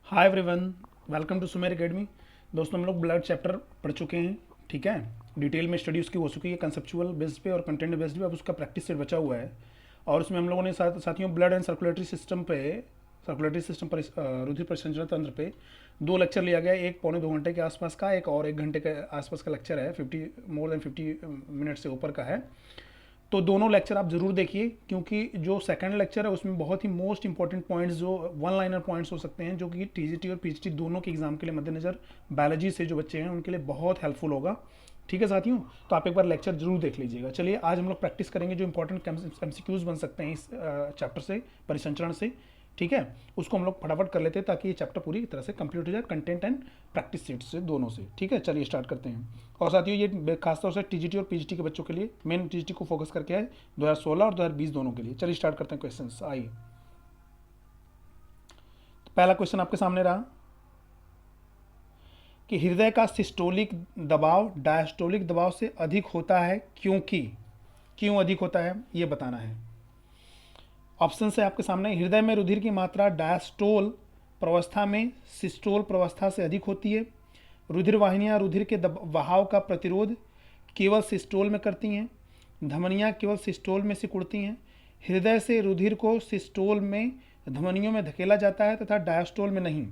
Hi everyone, welcome to Sumer academy. दोस्तों, हम लोग ब्लड चैप्टर पढ़ चुके हैं। ठीक है, डिटेल में स्टडी उसकी हो चुकी है, कंसेप्चुअल बेस्ड पे और कंटेंट बेस्ड पे। अब उसका प्रैक्टिस सेट बचा हुआ है और उसमें हम लोगों ने साथियों ब्लड एंड सर्कुलेटरी सिस्टम पर रुधिर परिसंचरण तंत्र पे 2 लेक्चर लिया गया। एक 1.25 घंटे के आसपास का, एक और 1 घंटे के आसपास का लेक्चर है। 50 से ऊपर का है। तो दोनों लेक्चर आप जरूर देखिए, क्योंकि जो सेकंड लेक्चर है उसमें बहुत ही मोस्ट इंपॉर्टेंट पॉइंट्स, जो वन लाइनर पॉइंट्स हो सकते हैं, जो कि टीजीटी और पीजीटी दोनों के एग्जाम के लिए मद्देनजर बायोलॉजी से जो बच्चे हैं उनके लिए बहुत हेल्पफुल होगा। ठीक है साथियों, तो आप एक बार लेक्चर जरूर देख लीजिएगा। चलिए, आज हम लोग प्रैक्टिस करेंगे जो इंपॉर्टेंट एमसीक्यूज बन सकते हैं इस चैप्टर से, परिसंचरण से। ठीक है, उसको हम लोग फटाफट कर लेते हैं ताकि ये चैप्टर पूरी तरह से कंप्लीट हो जाए, कंटेंट एंड प्रैक्टिस सेट से, दोनों से। ठीक है, चलिए स्टार्ट करते हैं। और साथियों, ये खासतौर से टीजीटी और पीजीटी के बच्चों के लिए, मेन टीजीटी को फोकस करके है, 2016 और 2020 दोनों के लिए। चलिए स्टार्ट करते हैं क्वेश्चन। आइए, तो पहला क्वेश्चन आपके सामने रहा कि हृदय का सिस्टोलिक दबाव डायस्टोलिक दबाव से अधिक होता है, क्यों अधिक होता है ये बताना है। ऑप्शन से आपके सामने, हृदय में रुधिर की मात्रा डायस्टोल प्रवस्था में सिस्टोल प्रवस्था से अधिक होती है। रुधिर वाहिनियां रुधिर के बहाव का प्रतिरोध केवल सिस्टोल में करती हैं। धमनियां केवल सिस्टोल में सिकुड़ती हैं। हृदय से रुधिर को सिस्टोल में धमनियों में धकेला जाता है तथा डायस्टोल में नहीं।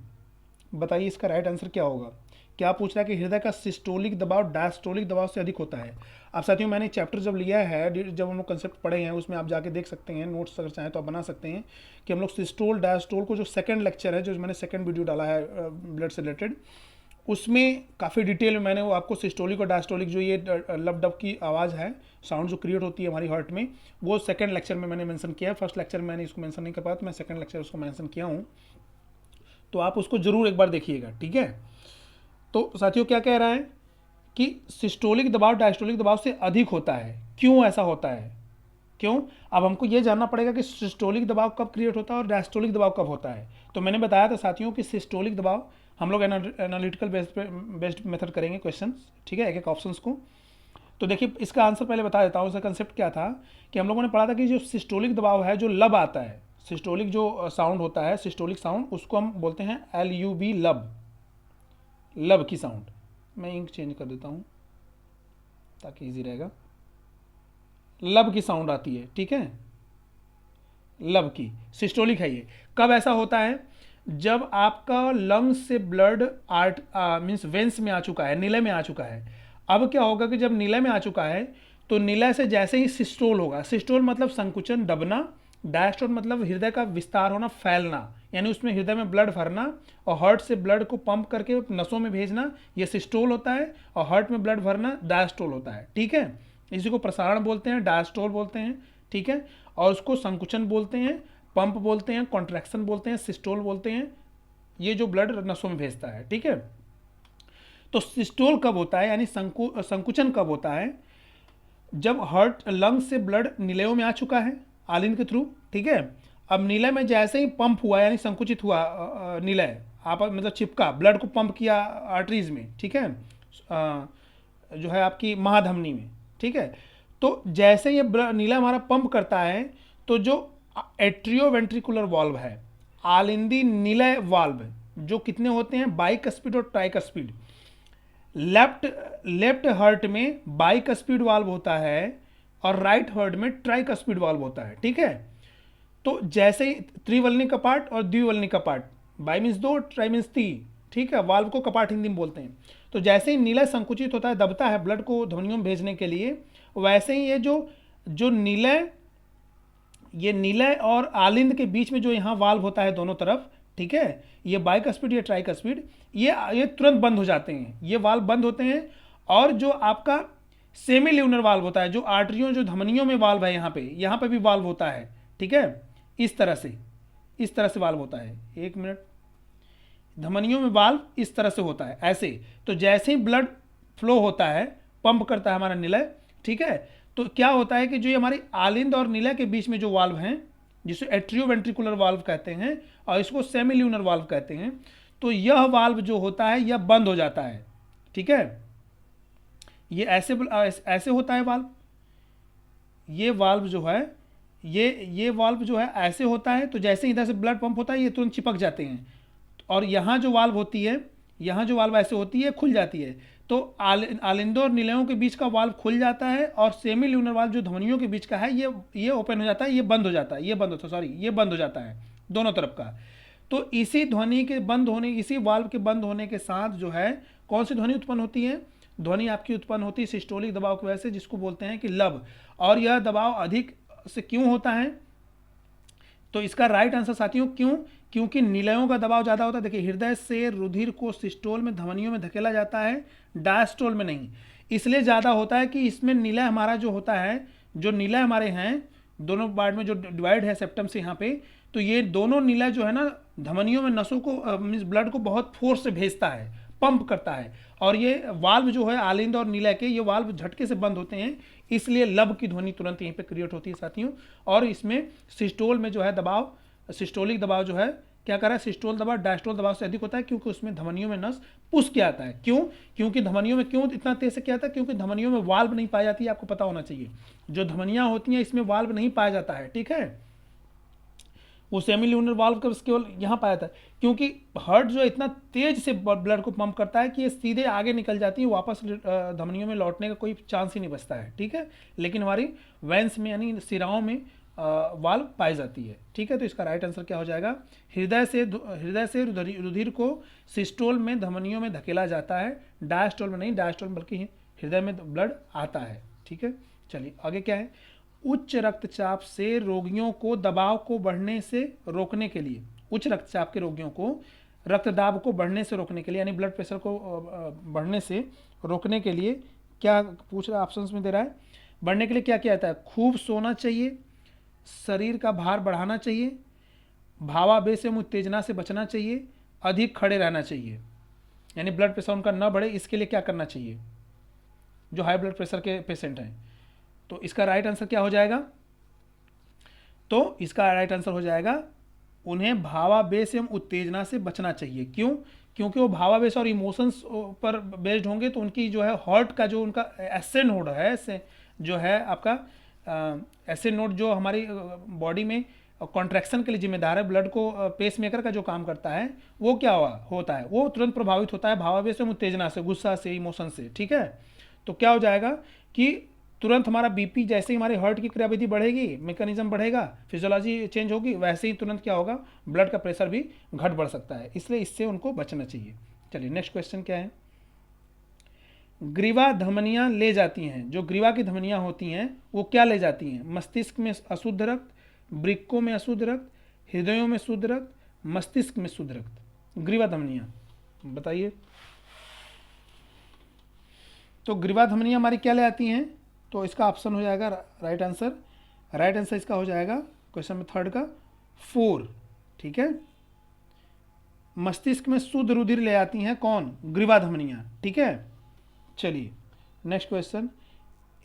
बताइए इसका राइट आंसर क्या होगा। क्या पूछ रहा है कि हृदय का सिस्टोलिक दबाव डायस्टोलिक दबाव से अधिक होता है। अब साथियों, मैंने चैप्टर जब लिया है, जब हम लोग कंसेप्ट पढ़े हैं, उसमें आप जाके देख सकते हैं, नोट्स अगर चाहें तो आप बना सकते हैं कि हम लोग सिस्टोल डायस्टोल को, जो सेकंड लेक्चर है, जो मैंने सेकंड वीडियो डाला है ब्लड से रिलेटेड, उसमें काफ़ी डिटेल में मैंने वो आपको सिस्टोलिक और डायस्टोलिक, जो ये लब डब की आवाज़ है, साउंड जो क्रिएट होती है हमारी हार्ट में, वो सेकंड लेक्चर में मैंने मेंशन किया है। फर्स्ट लेक्चर में मैंने इसको मेंशन नहीं कर पाया, तो मैं सेकंड लेक्चर उसको मेंशन किया हूँ, तो आप उसको जरूर एक बार देखिएगा। ठीक है, तो साथियों क्या कह रहा है कि सिस्टोलिक दबाव डायस्टोलिक दबाव से अधिक होता है। क्यों ऐसा होता है, क्यों? अब हमको ये जानना पड़ेगा कि सिस्टोलिक दबाव कब क्रिएट होता है और डायस्टोलिक दबाव कब होता है। तो मैंने बताया था साथियों कि सिस्टोलिक दबाव हम लोग एनालिटिकल बेस्ड मेथड करेंगे क्वेश्चन। ठीक है, एक एक ऑप्शंस को। तो देखिए, इसका आंसर पहले बता देता हूँ। इसका कंसेप्ट क्या था कि हम लोगों ने पढ़ा था कि जो सिस्टोलिक दबाव है, जो लब आता है, सिस्टोलिक जो साउंड होता है, सिस्टोलिक साउंड, उसको हम बोलते हैं LUB, लब, लब की साउंड। मैं इंक चेंज कर देता हूँ ताकि इजी रहेगा। लब की साउंड आती है। ठीक है, लब की सिस्टोलिक है ये। कब ऐसा होता है? जब आपका लंग्स से ब्लड आर्ट मीन्स वेंस में आ चुका है, नीले में आ चुका है। अब क्या होगा कि जब नीले में आ चुका है, तो नीले से जैसे ही सिस्टोल होगा, सिस्टोल मतलब संकुचन, दबना, डायस्टोल मतलब हृदय का विस्तार होना, फैलना, यानी उसमें हृदय में ब्लड भरना और हार्ट से ब्लड को पंप करके नसों में भेजना, ये सिस्टोल होता है। और हार्ट में ब्लड भरना डायस्टोल होता है। ठीक है, इसी को प्रसारण बोलते हैं, डायस्टोल बोलते हैं। ठीक है, और उसको संकुचन बोलते हैं, पंप बोलते हैं, कॉन्ट्रैक्शन बोलते हैं, सिस्टोल बोलते हैं, ये जो ब्लड नसों में भेजता है। ठीक है, तो सिस्टोल कब होता है, यानी संकुचन कब होता है? जब हार्ट लंग्स से ब्लड नीलयों में आ चुका है आलिंद के थ्रू। ठीक है, अब नीलय में जैसे ही पंप हुआ, यानी संकुचित हुआ, नीलय आप मतलब चिपका, ब्लड को पंप किया आर्टरीज में। ठीक है, जो है आपकी महाधमनी में। ठीक है, तो जैसे ये नीला हमारा पंप करता है, तो जो एट्रियोवेंट्रिकुलर वाल्व है, आलिंदी नीलय वाल्व, जो कितने होते हैं, बाइकस्पिड और ट्राइकस्पिड। लेफ्ट हार्ट में बाइकस्पिड वाल्व होता है और राइट हार्ट में ट्राइकस्पिड वाल्व होता है। ठीक है, तो जैसे ही त्रिवलनी कपाट और द्विवलनी कपाट, बाई मीन्स दो, ट्राई मीन्स तीन। ठीक है, वाल्व को कपाट हिंदी में बोलते हैं। तो जैसे ही नीला संकुचित होता है, दबता है ब्लड को धमनियों में भेजने के लिए, वैसे ही ये जो नीलय, ये नीलय और आलिंद के बीच में जो यहाँ वाल्व होता है दोनों तरफ, ठीक है, ये बाइकस्पिड या ट्राइकस्पिड, ये तुरंत बंद हो जाते हैं, ये वाल्व बंद होते हैं। और जो आपका सेमी ल्यूनर वाल्व होता है, जो आर्टरियों, जो धमनियों में वाल्व है, यहाँ पे भी वाल्व होता है। ठीक है, इस तरह से वाल्व होता है। एक मिनट, धमनियों में वाल्व इस तरह से होता है, ऐसे। तो जैसे ही ब्लड फ्लो होता है, पंप करता है हमारा निलय। ठीक है, तो क्या होता है कि जो ये हमारी आलिंद और निलय के बीच में जो वाल्व हैं, जिसे एट्रियोवेंट्रिकुलर वाल्व कहते हैं और इसको सेमी ल्यूनर वाल्व कहते हैं, तो यह वाल्व जो होता है यह बंद हो जाता है। ठीक है, ये ऐसे होता है वाल्व, ये वाल्व जो है, ये वाल्व जो है ऐसे होता है। तो जैसे इधर से ब्लड पंप होता है, ये तुरंत चिपक जाते हैं। और यहाँ जो वाल्व होती है, यहाँ जो वाल्व ऐसे होती है खुल जाती है, तो आलिंदो और निलयों के बीच का वाल्व खुल जाता है, और सेमी ल्यूनर वाल्व जो धमनियों के बीच का है ये ओपन हो जाता है, ये बंद हो जाता है, ये बंद होता है, सॉरी ये बंद हो जाता है दोनों तरफ का। तो इसी ध्वनि के बंद होने, इसी वाल्व के बंद होने के साथ जो है कौन सी ध्वनि उत्पन्न होती है? ध्वनि आपकी उत्पन्न होती है सिस्टोलिक दबाव की वजह से, जिसको बोलते हैं कि लब। और यह दबाव अधिक से क्यों होता है? तो इसका राइट आंसर साथियों क्यों? क्योंकि निलयों का दबाव ज़्यादा होता है। देखिए, हृदय से रुधिर को सिस्टोल में धमनियों में धकेला जाता है, डायस्टोल में नहीं। इसलिए ज़्यादा होता है कि इसमें निलय हमारा जो होता है, जो निलय हमारे हैं दोनों पार्ट में जो डिवाइड है सेप्टम से यहाँ पे, तो ये दोनों निलय जो है ना धमनियों में नसों को मीन्स ब्लड को बहुत फोर्स से भेजता है, पंप करता है। और ये वाल्व जो है आलिंद और निलय के, ये वाल्व झटके से बंद होते हैं, इसलिए लब की ध्वनि तुरंत यहीं पे क्रिएट होती है साथियों। और इसमें सिस्टोल में जो है दबाव, सिस्टोलिक दबाव जो है क्या कर रहा है, सिस्टोल दबाव डायस्टोल दबाव से अधिक होता है, क्योंकि उसमें धमनियों में नस पुश किया आता है। क्यों? क्योंकि धमनियों में क्यों इतना तेज से किया था? क्योंकि धमनियों में वाल्व नहीं पाई जाती है, आपको पता होना चाहिए। जो धमनियां होती हैं इसमें वाल्व नहीं पाया जाता है, ठीक है। वो सेमी ल्यूनर वाल्व का केवल यहाँ पाया था, क्योंकि हार्ट जो इतना तेज से ब्लड को पंप करता है कि ये सीधे आगे निकल जाती है, वापस धमनियों में लौटने का कोई चांस ही नहीं बचता है, ठीक है। लेकिन हमारी वेंस में यानी सिराओं में वाल्व पाई जाती है, ठीक है। तो इसका राइट आंसर क्या हो जाएगा? हृदय से रुधिर को सिस्टोल में धमनियों में धकेला जाता है, डायस्टोल में नहीं, डायस्टोल में बल्कि हृदय में ब्लड आता है, ठीक है। चलिए आगे क्या है? उच्च रक्तचाप से रोगियों को दबाव को बढ़ने से रोकने के लिए, उच्च रक्तचाप के रोगियों को रक्तदाब को बढ़ने से रोकने के लिए, यानी ब्लड प्रेशर को बढ़ने से रोकने के लिए क्या पूछ रहा है, ऑप्शंस में दे रहा है। बढ़ने के लिए क्या क्या आता है? खूब सोना चाहिए, शरीर का भार बढ़ाना चाहिए, भावावेश एवं उत्तेजना से बचना चाहिए, अधिक खड़े रहना चाहिए। यानी ब्लड प्रेशर उनका न बढ़े, इसके लिए क्या करना चाहिए जो हाई ब्लड प्रेशर के पेशेंट हैं? तो इसका राइट आंसर क्या हो जाएगा? तो इसका राइट आंसर हो जाएगा उन्हें भावावेश एवं उत्तेजना से बचना चाहिए। क्यों? क्योंकि वो भावावेश और इमोशंस पर बेस्ड होंगे, तो उनकी जो है हार्ट का जो उनका एसए नोड है, जो है आपका एसए नोड जो हमारी बॉडी में कॉन्ट्रैक्शन के लिए जिम्मेदार है, ब्लड को पेस मेकर का जो काम करता है, वो क्या होता है? वो तुरंत प्रभावित होता है भावावेश एवं उत्तेजना से, गुस्सा से, इमोशन से, ठीक है। तो क्या हो जाएगा कि तुरंत हमारा बीपी, जैसे ही हमारे हार्ट की क्रियाविधि बढ़ेगी, मैकेनिज्म बढ़ेगा, फिजियोलॉजी चेंज होगी, वैसे ही तुरंत क्या होगा, ब्लड का प्रेशर भी घट बढ़ सकता है। इसलिए इससे उनको बचना चाहिए। चलिए नेक्स्ट क्वेश्चन क्या है? ग्रीवा धमनियां ले जाती हैं, जो ग्रीवा की धमनियां होती हैं वो क्या ले जाती हैं? मस्तिष्क में अशुद्ध रक्त, वृक्कों में अशुद्ध रक्त, हृदयों में शुद्ध रक्त, मस्तिष्क में शुद्ध रक्त। ग्रीवा धमनियां बताइए। तो ग्रीवा धमनियां हमारी क्या ले आती हैं? तो इसका ऑप्शन हो जाएगा राइट आंसर। राइट आंसर इसका हो जाएगा क्वेश्चन में थर्ड का 4, ठीक है। मस्तिष्क में शुद्ध रुधिर ले आती हैं कौन? ग्रीवा धमनियां, ठीक है। चलिए नेक्स्ट क्वेश्चन।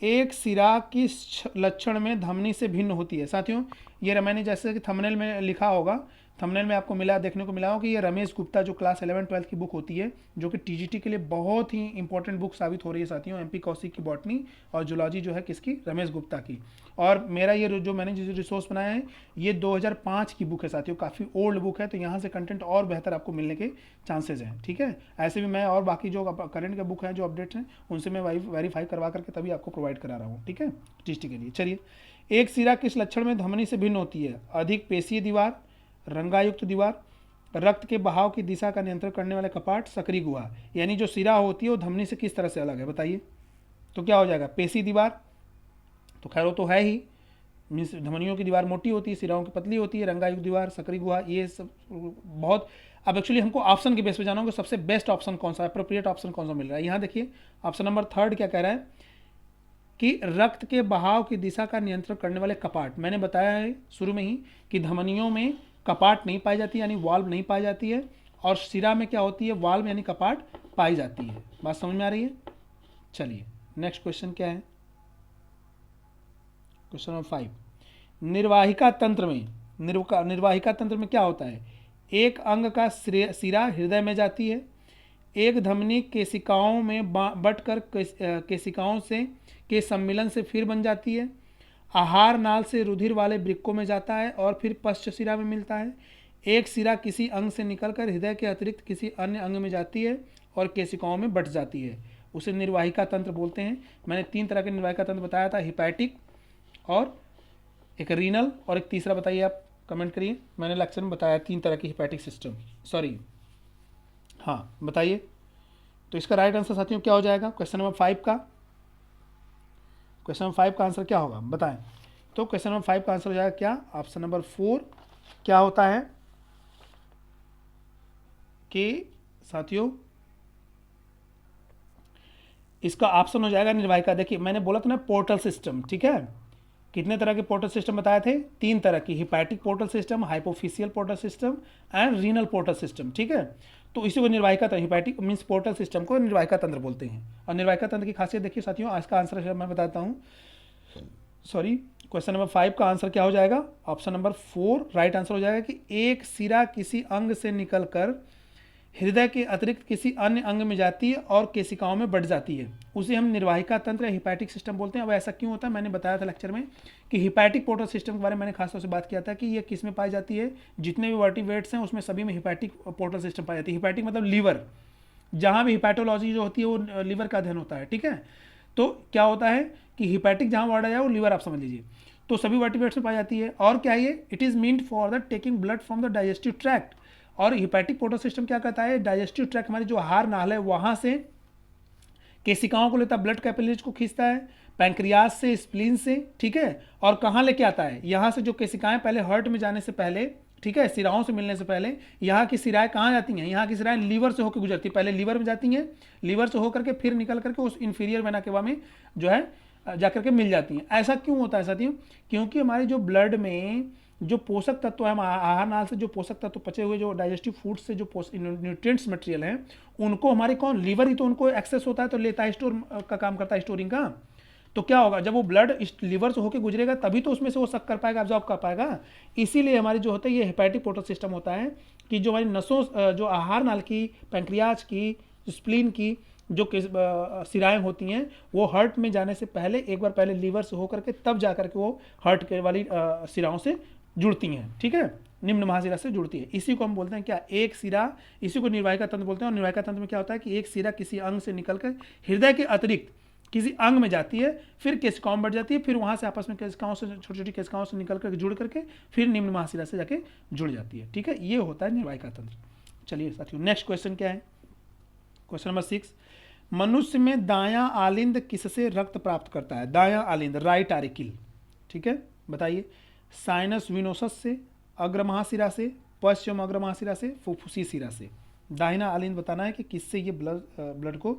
एक सिरा किस लक्षण में धमनी से भिन्न होती है? साथियों ये मैंने जैसे कि थंबनेल में लिखा होगा, थंबनेल में आपको मिला, देखने को मिला हो कि ये रमेश गुप्ता जो क्लास 11-12 की बुक होती है, जो कि टीजीटी के लिए बहुत ही इंपॉर्टेंट बुक साबित हो रही है साथियों। एमपी कौशिक की बॉटनी और जूलॉजी जो है किसकी? रमेश गुप्ता की। और मेरा ये जो मैंने जो रिसोर्स बनाया है ये 2005 की बुक है साथियों, काफ़ी ओल्ड बुक है, तो यहाँ से कंटेंट और बेहतर आपको मिलने के चांसेज हैं, ठीक है। ऐसे भी मैं और बाकी जो करंट के बुक हैं, जो अपडेट्स हैं, उनसे मैं वेरीफाई करवा करके तभी आपको प्रोवाइड करा रहा हूँ, ठीक है, टीजीटी के लिए। चलिए, एक सिरा किस लक्षण में धमनी से भिन्न होती है? अधिक पेशीय दीवार, रंगायुक्त दीवार, रक्त के बहाव की दिशा का नियंत्रण करने वाले कपाट, सक्रिय गुहा। यानी जो सिरा होती है वो धमनी से किस तरह से अलग है बताइए? तो क्या हो जाएगा? पेशी दीवार, तो खैर वो तो है ही, मीन्स धमनियों की दीवार मोटी होती है, सिराओं की पतली होती है। रंगायुक्त दीवार, सक्रिय गुहा, ये सब बहुत। अब एक्चुअली हमको ऑप्शन के बेस पे जाना होगा, सबसे बेस्ट ऑप्शन कौन सा, अप्रोप्रिएट ऑप्शन कौन सा मिल रहा है। यहाँ देखिए ऑप्शन नंबर 3 क्या कह रहा है कि रक्त के बहाव की दिशा का नियंत्रण करने वाले कपाट। मैंने बताया है शुरू में ही कि धमनियों में कपाट नहीं पाई जाती, यानी वाल्व नहीं पाई जाती है, और सिरा में क्या होती है? वाल्व यानी कपाट पाई जाती है। बात समझ में आ रही है? चलिए नेक्स्ट क्वेश्चन क्या है? Question number 5। निर्वाहिका तंत्र में, निर्वाहिका तंत्र में क्या होता है? एक अंग का सिरा हृदय में जाती है, एक धमनी केशिकाओं में बटकर केशिकाओं से के सम्मिलन से फिर बन जाती है, आहार नाल से रुधिर वाले वृक्कों में जाता है और फिर पश्च शिरा में मिलता है, एक सिरा किसी अंग से निकलकर हृदय के अतिरिक्त किसी अन्य अंग में जाती है और केशिकाओं में बट जाती है, उसे निर्वाहिका तंत्र बोलते हैं। मैंने 3 तरह के निर्वाहिका तंत्र बताया था, हिपैटिक और एक रीनल और एक तीसरा बताइए, आप कमेंट करिए। मैंने लेक्चर में बताया 3 तरह की हिपैटिक सिस्टम, सॉरी हाँ बताइए। तो इसका राइट आंसर साथियों क्या हो जाएगा? क्वेश्चन नंबर 5 का, क्वेश्चन नंबर 5 का आंसर क्या होगा बताएं। तो क्वेश्चन नंबर 5 का आंसर हो जाएगा क्या? ऑप्शन नंबर 4 क्या होता है कि साथियों इसका ऑप्शन हो जाएगा निर्वाहिका। देखिए मैंने बोला था ना पोर्टल सिस्टम, ठीक है। कितने तरह के पोर्टल सिस्टम बताए थे? 3 तरह की, hepatic portal system, hypophyseal portal system and renal portal system, ठीक है। तो इसी को निर्वाहिका तंत्र, हिपैटिक मीन्स पोर्टल सिस्टम को निर्वाहिका तंत्र बोलते हैं। और निर्वाहिका तंत्र की खासियत देखिए साथियों, आज का आंसर मैं बताता हूँ, सॉरी क्वेश्चन नंबर 5 का आंसर क्या हो जाएगा? ऑप्शन नंबर 4 राइट आंसर हो जाएगा कि एक सिरा किसी अंग से निकलकर हृदय के अतिरिक्त किसी अन्य अंग में जाती है और केशिकाओं में बढ़ जाती है, उसे हम निर्वाहिका तंत्र या हिपैटिक सिस्टम बोलते हैं। अब ऐसा क्यों होता है? मैंने बताया था लेक्चर में कि हिपैटिक पोर्टल सिस्टम के बारे में मैंने खासतौर से बात किया था कि ये किस में पाई जाती है, जितने भी वर्टिब्रेट्स हैं उसमें सभी में हिपैटिक पोर्टल सिस्टम पाई जाती है। हिपैटिक मतलब लीवर, जहाँ भी हिपैटोलॉजी जो होती है वो लीवर का अध्ययन होता है, ठीक है। तो क्या होता है कि हिपैटिक जहाँ वर्ड आ जाए वो लीवर आप समझ लीजिए, तो सभी वर्टिब्रेट्स में पाई जाती है। और क्या है ये? It is meant for the taking blood from the digestive tract. और हिपैटिक पोर्टल सिस्टम क्या करता है? डाइजेस्टिव ट्रैक्ट हमारी जो आहार नाल है वहाँ से केशिकाओं को लेता है, ब्लड कैपिलरीज को खींचता है, पैंक्रियाज से, स्प्लीन से, ठीक है। और कहाँ लेके आता है? यहाँ से जो केशिकाएं पहले हार्ट में जाने से पहले, ठीक है, सिराओं से मिलने से पहले यहाँ की सिराएं कहाँ जाती हैं? यहाँ की सिराएं लीवर से होकर गुजरती है, पहले लीवर में जाती हैं, लीवर से होकर के फिर निकल करके उस इन्फीरियर वेना केवा में जो है जाकर के मिल जाती हैं। ऐसा क्यों होता है साथियों? क्योंकि हमारे जो ब्लड में जो पोषक तत्व है, हम आहार नाल से जो पोषक तत्व पचे हुए जो डाइजेस्टिव फूड से जो न्यूट्रिएंट्स मटेरियल हैं, उनको हमारे कौन, लीवर ही तो उनको एक्सेस होता है, तो लेता है, स्टोर का काम करता है, स्टोरिंग का। तो क्या होगा? जब वो ब्लड लीवर से होकर गुजरेगा तभी तो उसमें से वो सक कर पाएगा, ऑब्जॉर्ब कर पाएगा। इसीलिए हमारी जो होता है ये हिपैटिक पोर्टल सिस्टम होता है कि जो हमारी नसों, जो आहार नाल की, पैंक्रियाज की, स्प्लीन की जो सिराएं होती हैं वो हार्ट में जाने से पहले एक बार पहले लीवर से होकर के तब जाकर के वो हार्ट के वाली सिराओं से जुड़ती हैं, ठीक है, निम्न महाशिरा से जुड़ती है। इसी को हम बोलते हैं क्या? एक सिरा, इसी को निर्वाहिका तंत्र बोलते हैं। और निर्वाहिका तंत्र में क्या होता है कि एक सिरा किसी अंग से निकलकर हृदय के अतिरिक्त किसी अंग में जाती है, फिर केशिकाओं में बढ़ जाती है, फिर वहाँ से आपस में केशिकाओं से, छोटी छोटी केशिकाओं से निकल कर जुड़ करके फिर निम्न महाशिरा से जाके जुड़ जाती है, ठीक है। ये होता है निर्वाहिका तंत्र। चलिए साथियों नेक्स्ट क्वेश्चन क्या है? क्वेश्चन नंबर 6, मनुष्य में दायां आलिंद किससे रक्त प्राप्त करता है? दायां आलिंद, राइट आरिकिल, ठीक है, बताइए। साइनस विनोसस से, अग्र महाशिरा से, पश्चिम अग्र महाशिरा से, फुफ्फुसी शिरा से। दाहिना आलिंद बताना है कि किससे ये ब्लड को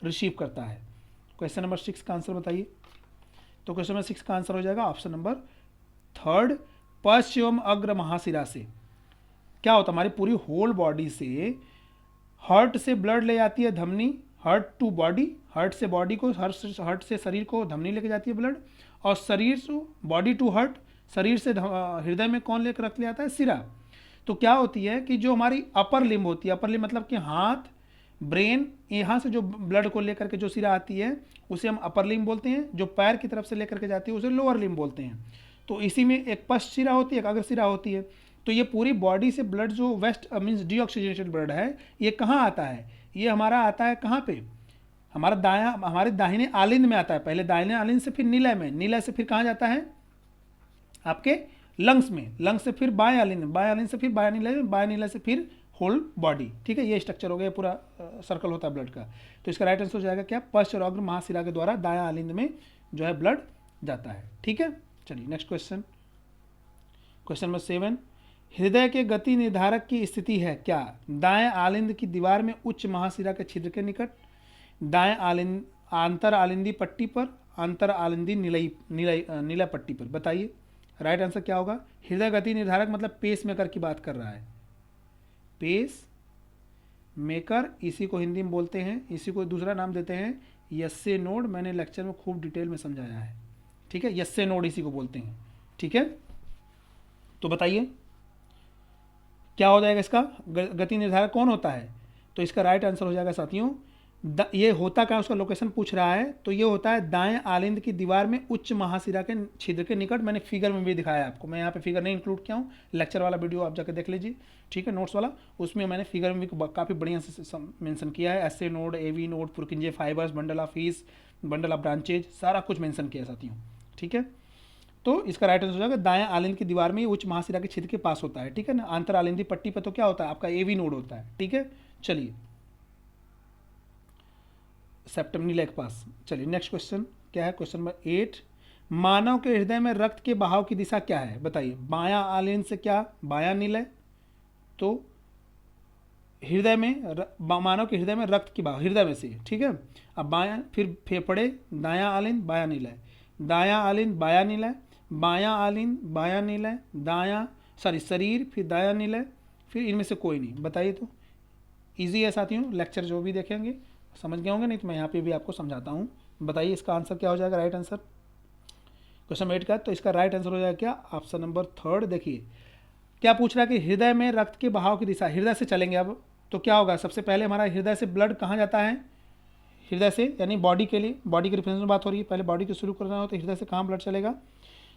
रिसीव करता है। क्वेश्चन नंबर 6 का आंसर बताइए। तो क्वेश्चन नंबर 6 का आंसर हो जाएगा ऑप्शन नंबर 3, पश्चिम अग्र महाशिरा से। क्या होता है? हमारी पूरी होल बॉडी से, हार्ट से ब्लड ले जाती है धमनी, हार्ट टू बॉडी, हार्ट से बॉडी को, हार्ट से शरीर को धमनी लेके जाती है ब्लड, और शरीर से बॉडी टू हार्ट, शरीर से हृदय में कौन लेकर रख ले आता है? सिरा। तो क्या होती है कि जो हमारी अपर लिम्ब होती है, अपर लिम्ब मतलब कि हाथ, ब्रेन, यहाँ से जो ब्लड को लेकर के जो सिरा आती है उसे हम अपर लिम्ब बोलते हैं, जो पैर की तरफ से लेकर के जाती है उसे लोअर लिम्ब बोलते हैं। तो इसी में एक पश्च सिरा होती है, एक अग्र सिरा होती है। तो ये पूरी बॉडी से ब्लड जो वेस्ट मीन्स डीऑक्सीजनेटेड ब्लड है, ये कहाँ आता है? ये हमारा आता है कहाँ पे? हमारा हमारे दाहिने आलिंद में आता है, पहले दाहिने आलिंद से फिर नीलय में, नीलय से फिर कहाँ जाता है? आपके लंग्स में, लंग्स से फिर बाएं आलिंद में, बाएं आलिंद से फिर बाएं नीलय में, बाएं नीलय से फिर होल बॉडी, ठीक है। ये स्ट्रक्चर हो गया, पूरा सर्कल होता है ब्लड का। तो इसका राइट आंसर हो जाएगा क्या? पश्च और अग्र महाशिरा के द्वारा दायां आलिंद में जो है ब्लड जाता है, ठीक है। चलिए नेक्स्ट क्वेश्चन, क्वेश्चन नंबर 7, हृदय के गति निर्धारक की स्थिति है क्या? दाएं आलिंद की दीवार में उच्च महाशिरा के छिद्र के निकट, दाएं आलिंद आंतर आलिंदी पट्टी पर, अंतर आलिंदी नीला पट्टी पर। बताइए राइट आंसर क्या होगा? हृदय गति निर्धारक मतलब पेस मेकर की बात कर रहा है, पेस मेकर, इसी को हिंदी में बोलते हैं, इसी को दूसरा नाम देते हैं यस्से नोड। मैंने लेक्चर में खूब डिटेल में समझाया है, ठीक है, यस्से नोड इसी को बोलते हैं, ठीक है। तो बताइए क्या हो जाएगा इसका? गति निर्धारक कौन होता है? तो इसका राइट आंसर हो जाएगा साथियों ये होता क्या है, उसका लोकेशन पूछ रहा है, तो ये होता है दाएं आलिंद की दीवार में उच्च महाशिरा के छिद्र के निकट। मैंने फिगर में भी दिखाया है आपको, मैं यहाँ पे फिगर नहीं इंक्लूड किया हूँ, लेक्चर वाला वीडियो आप जाकर देख लीजिए, ठीक है, नोट्स वाला, उसमें मैंने फिगर में भी काफ़ी बढ़िया से मेंशन किया है। SA node, AV node, Purkinje fibres, bundle of His, bundle of branches, सारा कुछ मेंशन किया है साथियों, ठीक है। तो इसका राइट आंसर हो जाएगा दाएं आलिंद की दीवार में उच्च महाशिरा के छिद्र के पास होता है, ठीक है ना। आंतर आलिंदी पट्टी पर तो क्या होता है आपका एवी नोड होता है, ठीक है। चलिए, सेप्टम नीला के पास। चलिए नेक्स्ट क्वेश्चन क्या है, क्वेश्चन नंबर 8। मानव के हृदय में रक्त के बहाव की दिशा क्या है, बताइए। बायां आलिंद से क्या बायां निलय, तो हृदय में मानव के हृदय में रक्त की बहाव हृदय में से, ठीक है। अब बायां, फिर फेफड़े दायां आलिंद बायां निलय, दायां आलिंद बायां निलय, बायां आलिंद बायां निलय, दायां शरीर, फिर दायां निलय, फिर इनमें से कोई नहीं, बताइए। तो ईजी है साथियों, लेक्चर जो भी देखेंगे समझ गए होंगे, नहीं तो मैं यहाँ पे भी आपको समझाता हूँ। बताइए इसका आंसर क्या हो जाएगा, राइट आंसर क्वेश्चन 8 का। तो इसका राइट आंसर हो जाएगा क्या, ऑप्शन नंबर 3। देखिए क्या पूछ रहा है कि हृदय में रक्त के बहाव की दिशा, हृदय से चलेंगे अब, तो क्या होगा, सबसे पहले हमारा हृदय से ब्लड कहाँ जाता है, हृदय से, यानी बॉडी के लिए, बॉडी के रिप्रेजेंट में बात हो रही है, पहले बॉडी को शुरू करना हो तो हृदय से कहाँ ब्लड चलेगा,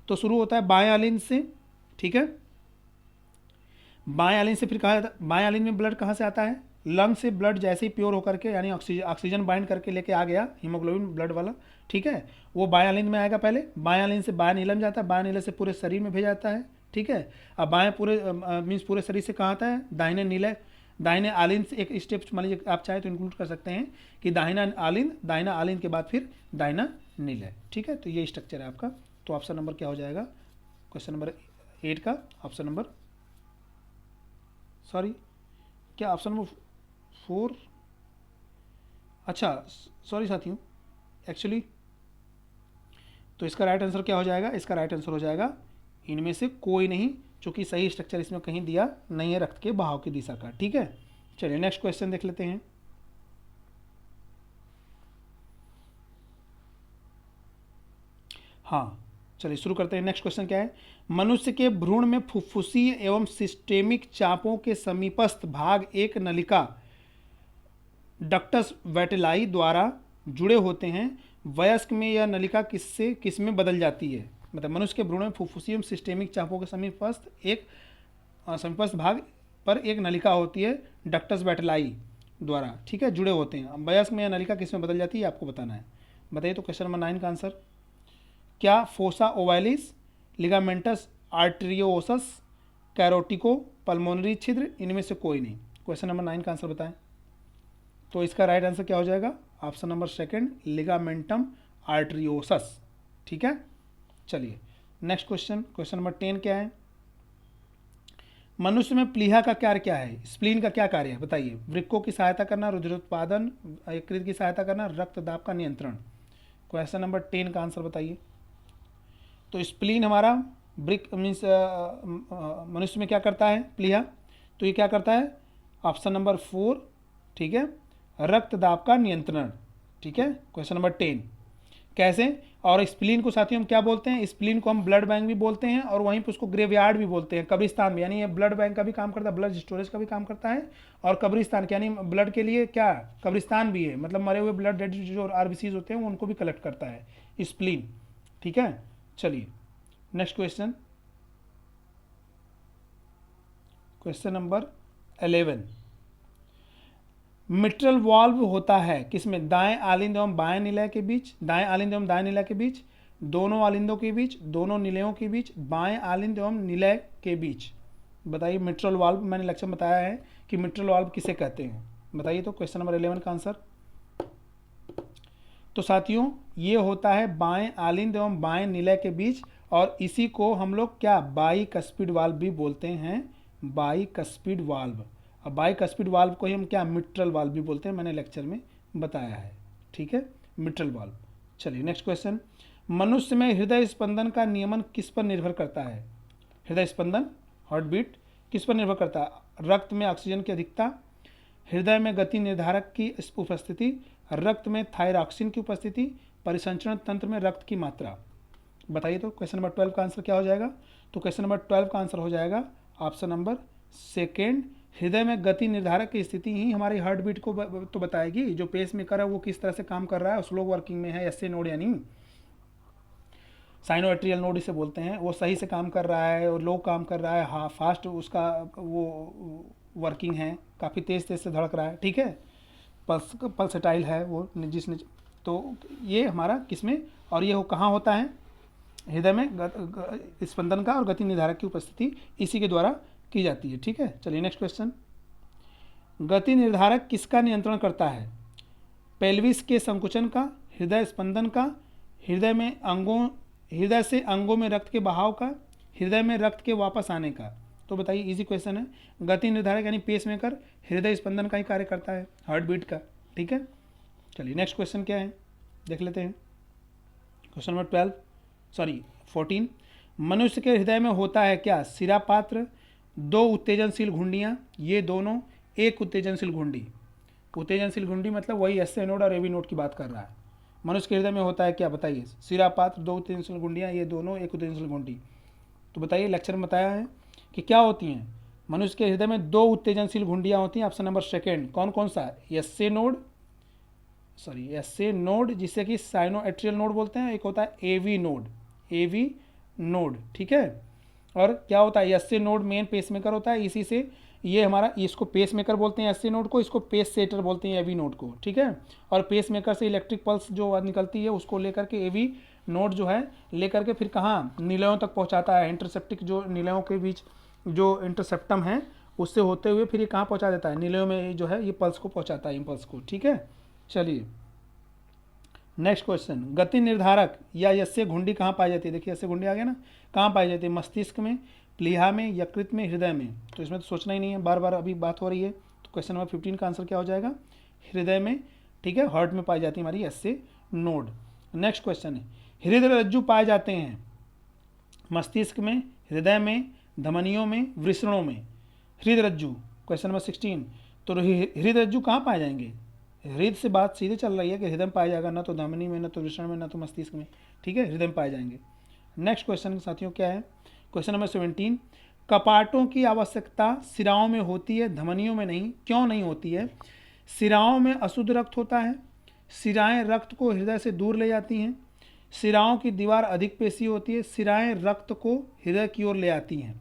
तो शुरू होता है बाएं आलिंद से, ठीक है। बाएं आलिंद से फिर कहाँ जाता है, बाएं आलिंद में ब्लड कहाँ से आता है, लंग से ब्लड जैसे ही प्योर होकर के, यानी ऑक्सीजन बाइंड करके लेके आ गया हीमोग्लोबिन ब्लड वाला, ठीक है, वो बाएं आलिंद में आएगा पहले। बाएं आलिंद से बाएं नीलम जाता है, बाएं नीलम से पूरे शरीर में भेजा जाता है, ठीक है। अब बाएं पूरे मीन्स पूरे शरीर से कहाँ आता है, दाहिने नीले, दाहिने आलिंद से एक स्टेप मान लीजिए आप चाहे तो इंक्लूड कर सकते हैं कि दाहिना आलिंद के बाद फिर दाहिना नीले, ठीक है। तो ये स्ट्रक्चर है आपका। तो ऑप्शन नंबर क्या हो जाएगा, क्वेश्चन नंबर 8 का ऑप्शन नंबर, सॉरी क्या ऑप्शन नंबर 4, अच्छा सॉरी साथियों, एक्चुअली तो इसका राइट आंसर क्या हो जाएगा, इसका राइट आंसर हो जाएगा इनमें से कोई नहीं, चूंकि सही स्ट्रक्चर इसमें कहीं दिया नहीं है रक्त के बहाव की दिशा का, ठीक है। चलिए नेक्स्ट क्वेश्चन देख लेते हैं। हाँ चलिए शुरू करते हैं। नेक्स्ट क्वेश्चन क्या है, मनुष्य के भ्रूण में फुफ्फुसीय एवं सिस्टेमिक चापों के समीपस्थ भाग एक नलिका डक्टस वेटेलाई द्वारा जुड़े होते हैं। वयस्क में यह नलिका किस में बदल जाती है, मतलब मनुष्य के भ्रूण में फुफ्फुसीय एवं सिस्टेमिक चापों के समीपस्थ भाग पर एक नलिका होती है डक्टस वेटेलाई द्वारा, ठीक है, जुड़े होते हैं। वयस्क में यह नलिका किस में बदल जाती है आपको बताना है, बताइए। तो क्वेश्चन नंबर 9 का आंसर क्या फोसा ओवालिस, लिगामेंटस आर्टेरियोसस, कैरोटिको पल्मोनरी छिद्र, इनमें से कोई नहीं। क्वेश्चन नंबर 9 का आंसर बताएं। तो इसका राइट आंसर क्या हो जाएगा, ऑप्शन नंबर 2 लिगामेंटम आर्टेरियोसस, ठीक है। चलिए नेक्स्ट क्वेश्चन, क्वेश्चन नंबर 10 क्या है, मनुष्य में प्लीहा का कार्य क्या है, स्प्लीन का क्या कार्य है, बताइए। वृक्कों की सहायता करना, रुधिरोत्पादन, यकृत की सहायता करना, रक्तदाब का नियंत्रण। क्वेश्चन नंबर 10 का आंसर बताइए। तो स्प्लीन हमारा ब्रिक मीन्स मनुष्य में क्या करता है, प्लीहा, तो ये क्या करता है, ऑप्शन नंबर 4, ठीक है, रक्तदाब का नियंत्रण, ठीक है। क्वेश्चन नंबर 10 कैसे, और स्प्लीन को साथियों हम क्या बोलते हैं, स्प्लीन को हम ब्लड बैंक भी बोलते हैं और वहीं पर उसको ग्रेवयार्ड भी बोलते हैं, कब्रिस्तान भी, यानी ये ब्लड बैंक का भी काम करता है, ब्लड स्टोरेज का भी काम करता है, और कब्रिस्तान यानी ब्लड के लिए क्या कब्रिस्तान भी है, मतलब मरे हुए ब्लड डेड जो आरबीसीज होते हैं उनको भी कलेक्ट करता है स्प्लीन, ठीक है। चलिए next question, question number 11, mitral valve होता है किसमें, दाएं आलिंद एवं बाएं निलय के बीच, दाएं आलिंद एवं दाएं निलय के बीच, दोनों आलिंदों के बीच, दोनों निलयों के बीच, बाएं आलिंद एवं निलय के बीच, बताइए। मिट्रल वाल्व मैंने लेक्चर में बताया है कि मिट्रल वाल्व किसे कहते हैं, बताइए। तो क्वेश्चन नंबर 11 का आंसर, तो साथियों ये होता है बाएं आलिंद एवं बाएं निलय के बीच, और इसी को हम लोग क्या बाइकस्पिड वाल्व भी बोलते हैं, बाइकस्पिड वाल्व। अब बाइकस्पिड वाल्व को ही हम क्या मिट्रल वाल्व भी बोलते हैं, मैंने लेक्चर में बताया है, ठीक है, मिट्रल वाल्व। चलिए नेक्स्ट क्वेश्चन, मनुष्य में हृदय स्पंदन का नियमन किस पर निर्भर करता है, हृदय स्पंदन हार्ट बीट किस पर निर्भर करता है, रक्त में ऑक्सीजन की अधिकता, हृदय में गति निर्धारक की उपस्थिति, रक्त में थायरॉक्सिन की उपस्थिति, परिसंचरण तंत्र में रक्त की मात्रा, बताइए। तो क्वेश्चन नंबर 12 का आंसर क्या हो जाएगा, तो क्वेश्चन नंबर 12 का आंसर हो जाएगा ऑप्शन नंबर 2 हृदय में गति निर्धारक की स्थिति ही हमारी हार्ट बीट को तो बताएगी। जो पेस मेकर है वो किस तरह से काम कर रहा है, स्लो वर्किंग में है, एसए नोड यानी साइनोएट्रियल नोड इसे बोलते हैं, वो सही से काम कर रहा है और लो काम कर रहा है, हाँ फास्ट उसका वो वर्किंग है, काफ़ी तेज़ तेज़ से धड़क रहा है, ठीक है, पल्सटाइल है वो जिसने, तो ये हमारा किसमें, और ये कहाँ होता है, हृदय में स्पंदन का और गति निर्धारक की उपस्थिति इसी के द्वारा की जाती है, ठीक है। चलिए नेक्स्ट क्वेश्चन, गति निर्धारक किसका नियंत्रण करता है, पेल्विस के संकुचन का, हृदय स्पंदन का, हृदय से अंगों में रक्त के बहाव का, हृदय में रक्त के वापस आने का। तो बताइए, इजी क्वेश्चन है। गति निर्धारक यानी पेस मेकर हृदय स्पंदन का ही कार्य करता है, हार्ट बीट का, ठीक है। चलिए नेक्स्ट क्वेश्चन क्या है देख लेते हैं। क्वेश्चन नंबर 14, मनुष्य के हृदय में होता है क्या, सिरापात्र, 2 उत्तेजनशील घुंडियाँ, ये दोनों, एक उत्तेजनशील घुंडी। उत्तेजनशील घुंडी मतलब वही एसए नोड और एवी नोड की बात कर रहा है। मनुष्य के हृदय में होता है क्या, बताइए, सिरापात्र, 2 उत्तेजनशील घुंडियाँ, ये दोनों, एक उत्तेजनशील घुंडी। तो बताइए, लेक्चर में बताया है कि क्या होती हैं। मनुष्य के हृदय में 2 उत्तेजनशील घुंडियाँ होती हैं। ऑप्शन नंबर सेकेंड, कौन कौन सा, एसए नोड जिसे कि साइनोएट्रियल नोड बोलते हैं, एक होता है एवी नोड, ठीक है। और क्या होता है, एसए नोड मेन पेसमेकर होता है, इसी से ये हमारा, इसको पेसमेकर बोलते हैं एसए नोड को, इसको पेस सेटर बोलते हैं एवी नोड को, ठीक है। और पेसमेकर से इलेक्ट्रिक पल्स जो निकलती है उसको लेकर के एवी नोड जो है लेकर के फिर कहाँ, निलयों तक पहुँचाता है। इंटरसेप्टिक जो निलयों के बीच जो इंटरसेप्टम है उससे होते हुए फिर ये कहाँ पहुँचा देता है, निलयों में जो है ये पल्स को पहुँचाता है, इम्पल्स को, ठीक है। चलिए नेक्स्ट क्वेश्चन, गति निर्धारक या यस्य घुंडी कहाँ पाई जाती है। देखिए यस्य घुंडी आ गया ना, कहाँ पाई जाती है, मस्तिष्क में, प्लीहा में, यकृत में, हृदय में। तो इसमें तो सोचना ही नहीं है, बार बार अभी बात हो रही है। तो क्वेश्चन नंबर 15 का आंसर क्या हो जाएगा, हृदय में, ठीक है, हार्ट में पाई जाती है हमारी यस्य नोड। नेक्स्ट क्वेश्चन है, हृदय रज्जु पाए जाते हैं मस्तिष्क में, हृदय में, धमनियों में, वृषणों में। हृदय रज्जु, क्वेश्चन नंबर 16, तो हृदय रज्जु कहाँ पाए जाएंगे। हृदय से बात सीधे चल रही है कि हृदय में पाया जाएगा, ना तो धमनी में, ना तो वृषण में, ना तो मस्तिष्क में, ठीक है, हृदय में पाए जाएंगे। नेक्स्ट क्वेश्चन साथियों क्या है, क्वेश्चन नंबर 17, कपाटों की आवश्यकता सिराओं में होती है, धमनियों में नहीं, क्यों नहीं होती है। सिराओं में अशुद्ध रक्त होता है, सिराएं रक्त को हृदय से दूर ले जाती हैं, सिराओं की दीवार अधिक पेशी होती है, सिराएं रक्त को हृदय की ओर ले आती हैं।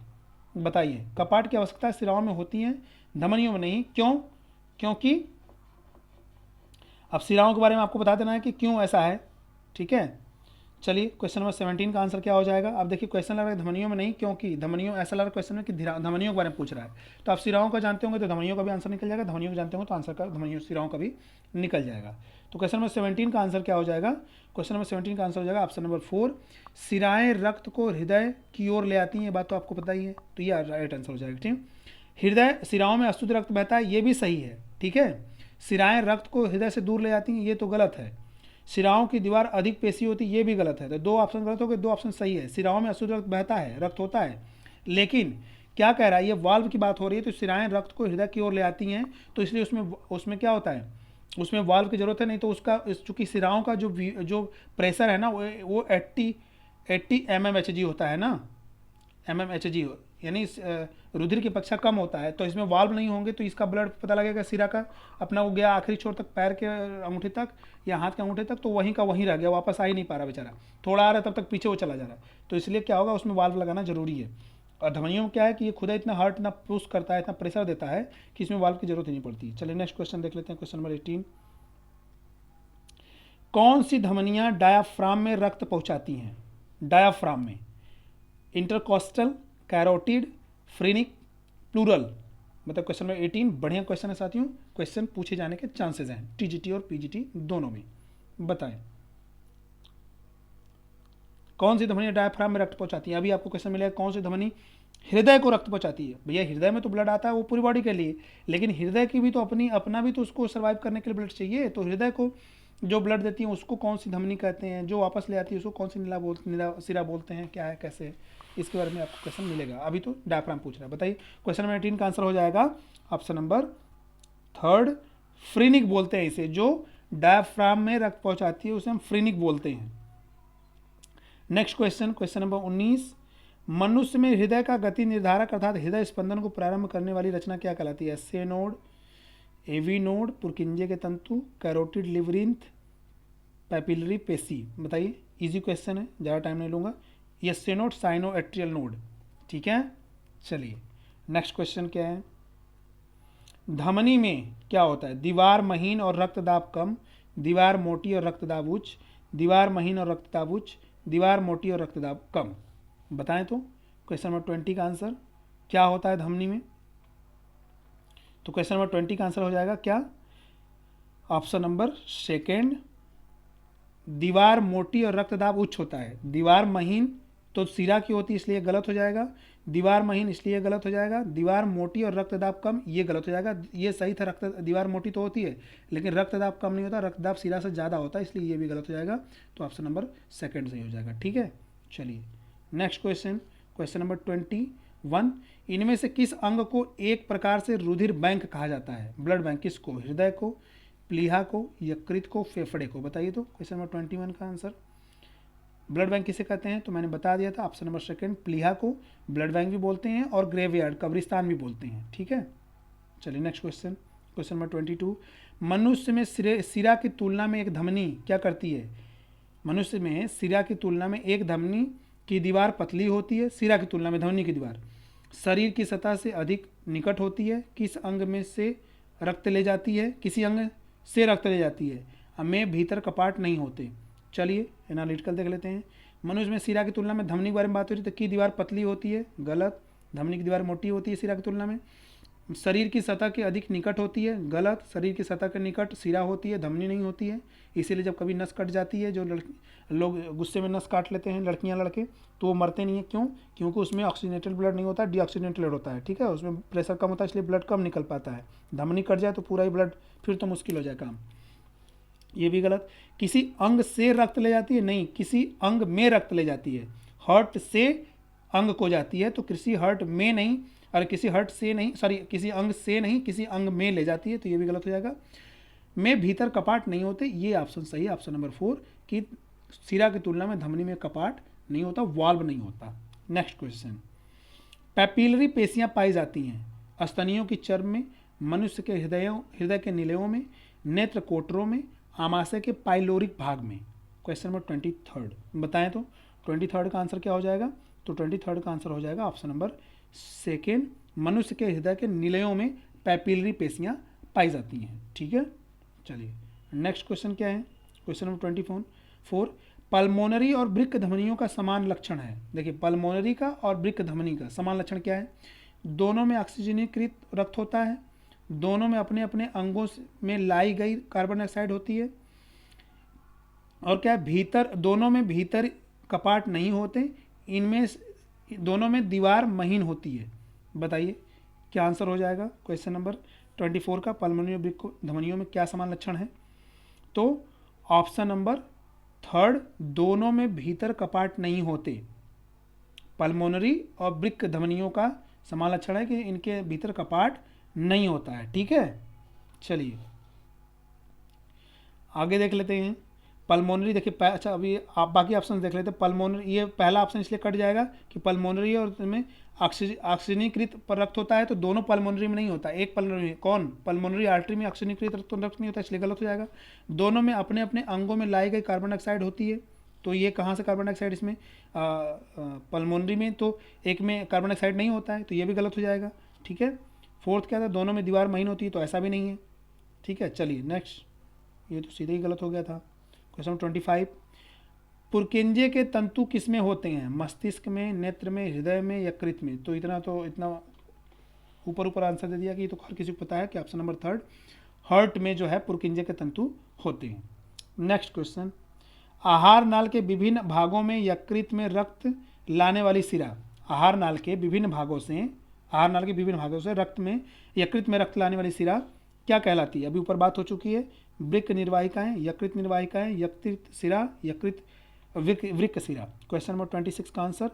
बताइए, कपाट की आवश्यकता सिराओं में होती है, धमनियों में नहीं, क्यों, क्योंकि अब सिराओं के बारे में आपको बता देना है कि क्यों ऐसा है, ठीक है। चलिए क्वेश्चन नंबर 17 का आंसर क्या हो जाएगा। अब देखिए क्वेश्चन लग रहा है धमनियों में नहीं, क्योंकि धमनियों, ऐसा लग रहा है क्वेश्चन में कि धमनियों के बारे में पूछ रहा है। तो आप सिराओं का जानते होंगे तो धमनियों का भी आंसर निकल जाएगा, धमनियों को जानते होंगे तो आंसर का धमनियों सिराओं का भी निकल जाएगा। तो क्वेश्चन नंबर 17 का आंसर क्या हो जाएगा, क्वेश्चन नंबर 17 का आंसर हो जाएगा ऑप्शन नंबर 4, सिराएं रक्त को हृदय की ओर ले आती हैं। ये बात तो आपको पता ही है, तो ये राइट आंसर हो जाएगा, ठीक। हृदय सिराओं में अशुद्ध रक्त बहता है, ये भी सही है, ठीक है। सिराएं रक्त को हृदय से दूर ले जाती हैं, ये तो गलत है। सिराओं की दीवार अधिक पेशी होती है, ये भी गलत है। तो 2 ऑप्शन गलत हो गए, 2 ऑप्शन सही है। सिराओं में अशुद्ध रक्त बहता है, रक्त होता है, लेकिन क्या कह रहा है, ये वाल्व की बात हो रही है, तो सिराएं रक्त को हृदय की ओर ले आती हैं, तो इसलिए उसमें क्या होता है, उसमें वाल्व की जरूरत है नहीं। तो उसका चूंकि सिराओं का जो प्रेशर है ना वो 80 mmHg होता है ना, mmHg यानी रुधिर की कक्षा कम होता है। तो इसमें वाल्व नहीं होंगे तो इसका ब्लड पता लगेगा, सिरा का अपना वो गया आखिरी छोर तक, पैर के अंगूठे तक या हाथ के अंगूठे तक, तो वहीं का वहीं रह गया, वापस आ ही नहीं पा रहा बेचारा, थोड़ा आ रहा है तब तक पीछे वो चला जा रहा है। तो इसलिए क्या होगा, उसमें वाल्व लगाना जरूरी है। और धमनियों में क्या है कि ये खुदा इतना हार्ट इतना पुश करता है, इतना प्रेशर देता है कि इसमें वाल्व की जरूरत ही नहीं पड़ती। चलिए नेक्स्ट क्वेश्चन देख लेते हैं, क्वेश्चन नंबर 18, कौन सी धमनियां डायाफ्राम में रक्त पहुंचाती हैं। डायाफ्राम में इंटरकोस्टल, कैरोटिड, फ्रेनिक, प्लूरल। मतलब क्वेश्चन नंबर 18 बढ़िया क्वेश्चन है साथियों, क्वेश्चन पूछे जाने के चांसेस हैं टीजीटी और पीजीटी दोनों में। बताएं कौन सी धमनी डायफ्राम में रक्त पहुंचाती है। अभी आपको क्वेश्चन मिलेगा कौन सी धमनी हृदय को रक्त पहुंचाती है। भैया हृदय में तो ब्लड आता है वो पूरी बॉडी के लिए, लेकिन हृदय की भी तो अपना भी तो उसको सर्वाइव करने के लिए ब्लड चाहिए। तो हृदय को जो ब्लड देती है उसको कौन सी धमनी कहते हैं, जो वापस ले आती है उसको कौन सी नीला सिरा बोलते हैं, क्या है कैसे है, इसके बारे में आपको क्वेश्चन मिलेगा। अभी तो डायफ्राम पूछ रहा है। बताइए क्वेश्चन नंबर 18 का आंसर हो जाएगा ऑप्शन नंबर 3 फ्रीनिक बोलते हैं इसे। जो डायफ्राम में रक्त पहुंचाती है उसे हम फ्रीनिक बोलते हैं। नेक्स्ट क्वेश्चन, क्वेश्चन नंबर 19, मनुष्य में हृदय का गति निर्धारक अर्थात हृदय स्पंदन को प्रारंभ करने वाली रचना क्या कहलाती है? SA node, AV node, Purkinje के तंतु, कैरोटिड लिवरिंथ, पैपिलरी पेशी। बताइए, इजी क्वेश्चन है, ज़्यादा टाइम नहीं लूँगा। SA node, cyano atrial node. ठीक है, चलिए नेक्स्ट क्वेश्चन क्या है? धमनी में क्या होता है? दीवार महीन और रक्तदाब कम, दीवार मोटी और रक्तदाब उच्च, दीवार महीन और रक्तदाब उच्च, दीवार मोटी और रक्तदाब कम। बताएं तो क्वेश्चन नंबर 20 का आंसर क्या होता है धमनी में? तो क्वेश्चन नंबर 20 का आंसर हो जाएगा क्या? ऑप्शन नंबर सेकेंड, दीवार मोटी और रक्तदाब उच्च होता है। दीवार महीन तो सिरा की होती है इसलिए गलत हो जाएगा, दीवार महीन इसलिए गलत हो जाएगा, दीवार मोटी और रक्तदाब कम ये गलत हो जाएगा। ये सही था, दीवार मोटी तो होती है लेकिन रक्तदाब कम नहीं होता, रक्तदाब सिरा से ज़्यादा होता है, इसलिए ये भी गलत हो जाएगा। तो ऑप्शन नंबर सेकंड सही हो जाएगा। ठीक है, चलिए नेक्स्ट क्वेश्चन, क्वेश्चन नंबर 21। इनमें से किस अंग को एक प्रकार से रुधिर बैंक कहा जाता है? ब्लड बैंक किसको? हृदय को, प्लीहा को, यकृत को, फेफड़े को। बताइए तो क्वेश्चन नंबर 21 का आंसर। ब्लड बैंक किसे कहते हैं? तो मैंने बता दिया था, ऑप्शन नंबर सेकंड, प्लीहा को ब्लड बैंक भी बोलते हैं और ग्रेवयार्ड कब्रिस्तान भी बोलते हैं। ठीक है, चलिए नेक्स्ट क्वेश्चन, क्वेश्चन नंबर 22। मनुष्य में सिरा की तुलना में एक धमनी क्या करती है? मनुष्य में सिरा की तुलना में एक धमनी की दीवार पतली होती है, सिरा की तुलना में धमनी की दीवार शरीर की सतह से अधिक निकट होती है। किस अंग में से रक्त ले जाती है? किसी अंग से रक्त ले जाती है, में भीतर कपाट नहीं होते। चलिए एनालिटिकल देख लेते हैं। मनुष्य में सिरा की तुलना में धमनी के बारे में बात हो रही है तो की दीवार पतली होती है, गलत। धमनी की दीवार मोटी होती है सिरा की तुलना में। शरीर की सतह के अधिक निकट होती है, गलत। शरीर की सतह के निकट सिरा होती है, धमनी नहीं होती है। इसीलिए जब कभी नस कट जाती है, जो लोग गुस्से में नस काट लेते हैं लड़कियां लड़के, तो वो मरते नहीं है। क्यों? क्योंकि उसमें ऑक्सीजनेटेड ब्लड नहीं होता, डीऑक्सीजनेटेड ब्लड होता है। ठीक है, उसमें प्रेशर कम होता है इसलिए ब्लड कम निकल पाता है। धमनी कट जाए तो पूरा ही ब्लड, फिर तो मुश्किल हो जाए काम। ये भी गलत। किसी अंग से रक्त ले जाती है, नहीं, किसी अंग में रक्त ले जाती है। हर्ट से अंग को जाती है, तो किसी हर्ट में नहीं, और किसी हर्ट से नहीं, सॉरी किसी अंग से नहीं, किसी अंग में ले जाती है, तो ये भी गलत हो जाएगा। में भीतर कपाट नहीं होते, ये ऑप्शन सही है, ऑप्शन नंबर 4 कि सिरा की तुलना में धमनी में कपाट नहीं होता, वाल्व नहीं होता। नेक्स्ट क्वेश्चन, पैपिलरी पेशियां पाई जाती हैं स्तनियों की चर्म में, मनुष्य के हृदय के निलयों में, नेत्र कोटरों में, आमाशय के पाइलोरिक भाग में। क्वेश्चन नंबर 23 बताएं तो 23 का आंसर क्या हो जाएगा? तो 23 का आंसर हो जाएगा ऑप्शन नंबर सेकेंड, मनुष्य के हृदय के निलयों में पैपिलरी पेशियां पाई जाती हैं। ठीक है, चलिए नेक्स्ट क्वेश्चन क्या है? क्वेश्चन नंबर 24, पल्मोनरी और वृक्क धमनियों का समान लक्षण है। देखिए, पल्मोनरी का और वृक्क धमनी का समान लक्षण क्या है? दोनों में ऑक्सीजनीकृत रक्त होता है, दोनों में अपने अपने अंगों में लाई गई कार्बन डाइऑक्साइड होती है, और क्या है, भीतर दोनों में भीतर कपाट नहीं होते, इनमें दोनों में दीवार महीन होती है। बताइए क्या आंसर हो जाएगा क्वेश्चन नंबर 24 का? पल्मोनरी और वृक्क धमनियों में क्या समान लक्षण है? तो ऑप्शन नंबर 3, दोनों में भीतर कपाट नहीं होते। पल्मोनरी और वृक्क धमनियों का समान लक्षण है कि इनके भीतर कपाट नहीं होता है। ठीक है, चलिए आगे देख लेते हैं। पल्मोनरी देखिए, अच्छा अभी आप बाकी ऑप्शन देख लेते हैं। पल्मोनरी, ये पहला ऑप्शन इसलिए कट जाएगा कि पल्मोनरी और में ऑक्सीजनीकृत रक्त होता है, तो दोनों पल्मोनरी में नहीं होता, एक पल्मोनरी में। कौन? पल्मोनरी आर्टरी में ऑक्सीजनीकृत रक्त नहीं होता, इसलिए गलत हो जाएगा। दोनों में अपने अपने अंगों में लाई गई कार्बन डाइऑक्साइड होती है, तो ये कहाँ से कार्बन डाइऑक्साइड इसमें? पल्मोनरी में तो एक में कार्बन डाइऑक्साइड नहीं होता है, तो ये भी गलत हो जाएगा। ठीक है, 4 क्या था? दोनों में दीवार महीन होती है, तो ऐसा भी नहीं है। ठीक है, चलिए नेक्स्ट, ये तो सीधे ही गलत हो गया था। क्वेश्चन 25, पुरकिंजे के तंतु किस में होते हैं? मस्तिष्क में, नेत्र में, हृदय में, यकृत में। तो इतना ऊपर आंसर दे दिया कि ये तो हर किसी को पता है कि ऑप्शन नंबर 3 हार्ट में जो है पुरकिंजे के तंतु होते हैं। नेक्स्ट क्वेश्चन, आहार नाल के विभिन्न भागों में यकृत में रक्त लाने वाली सिरा। आहार नाल के विभिन्न भागों से रक्त में, यकृत में रक्त लाने वाली सिरा क्या कहलाती है? अभी ऊपर बात हो चुकी है। वृक्क निर्वाहिकाएं, यकृत निर्वाहिकाएं, यकृत सिरा, यकृत वृक्क सिरा। क्वेश्चन नंबर 26 का आंसर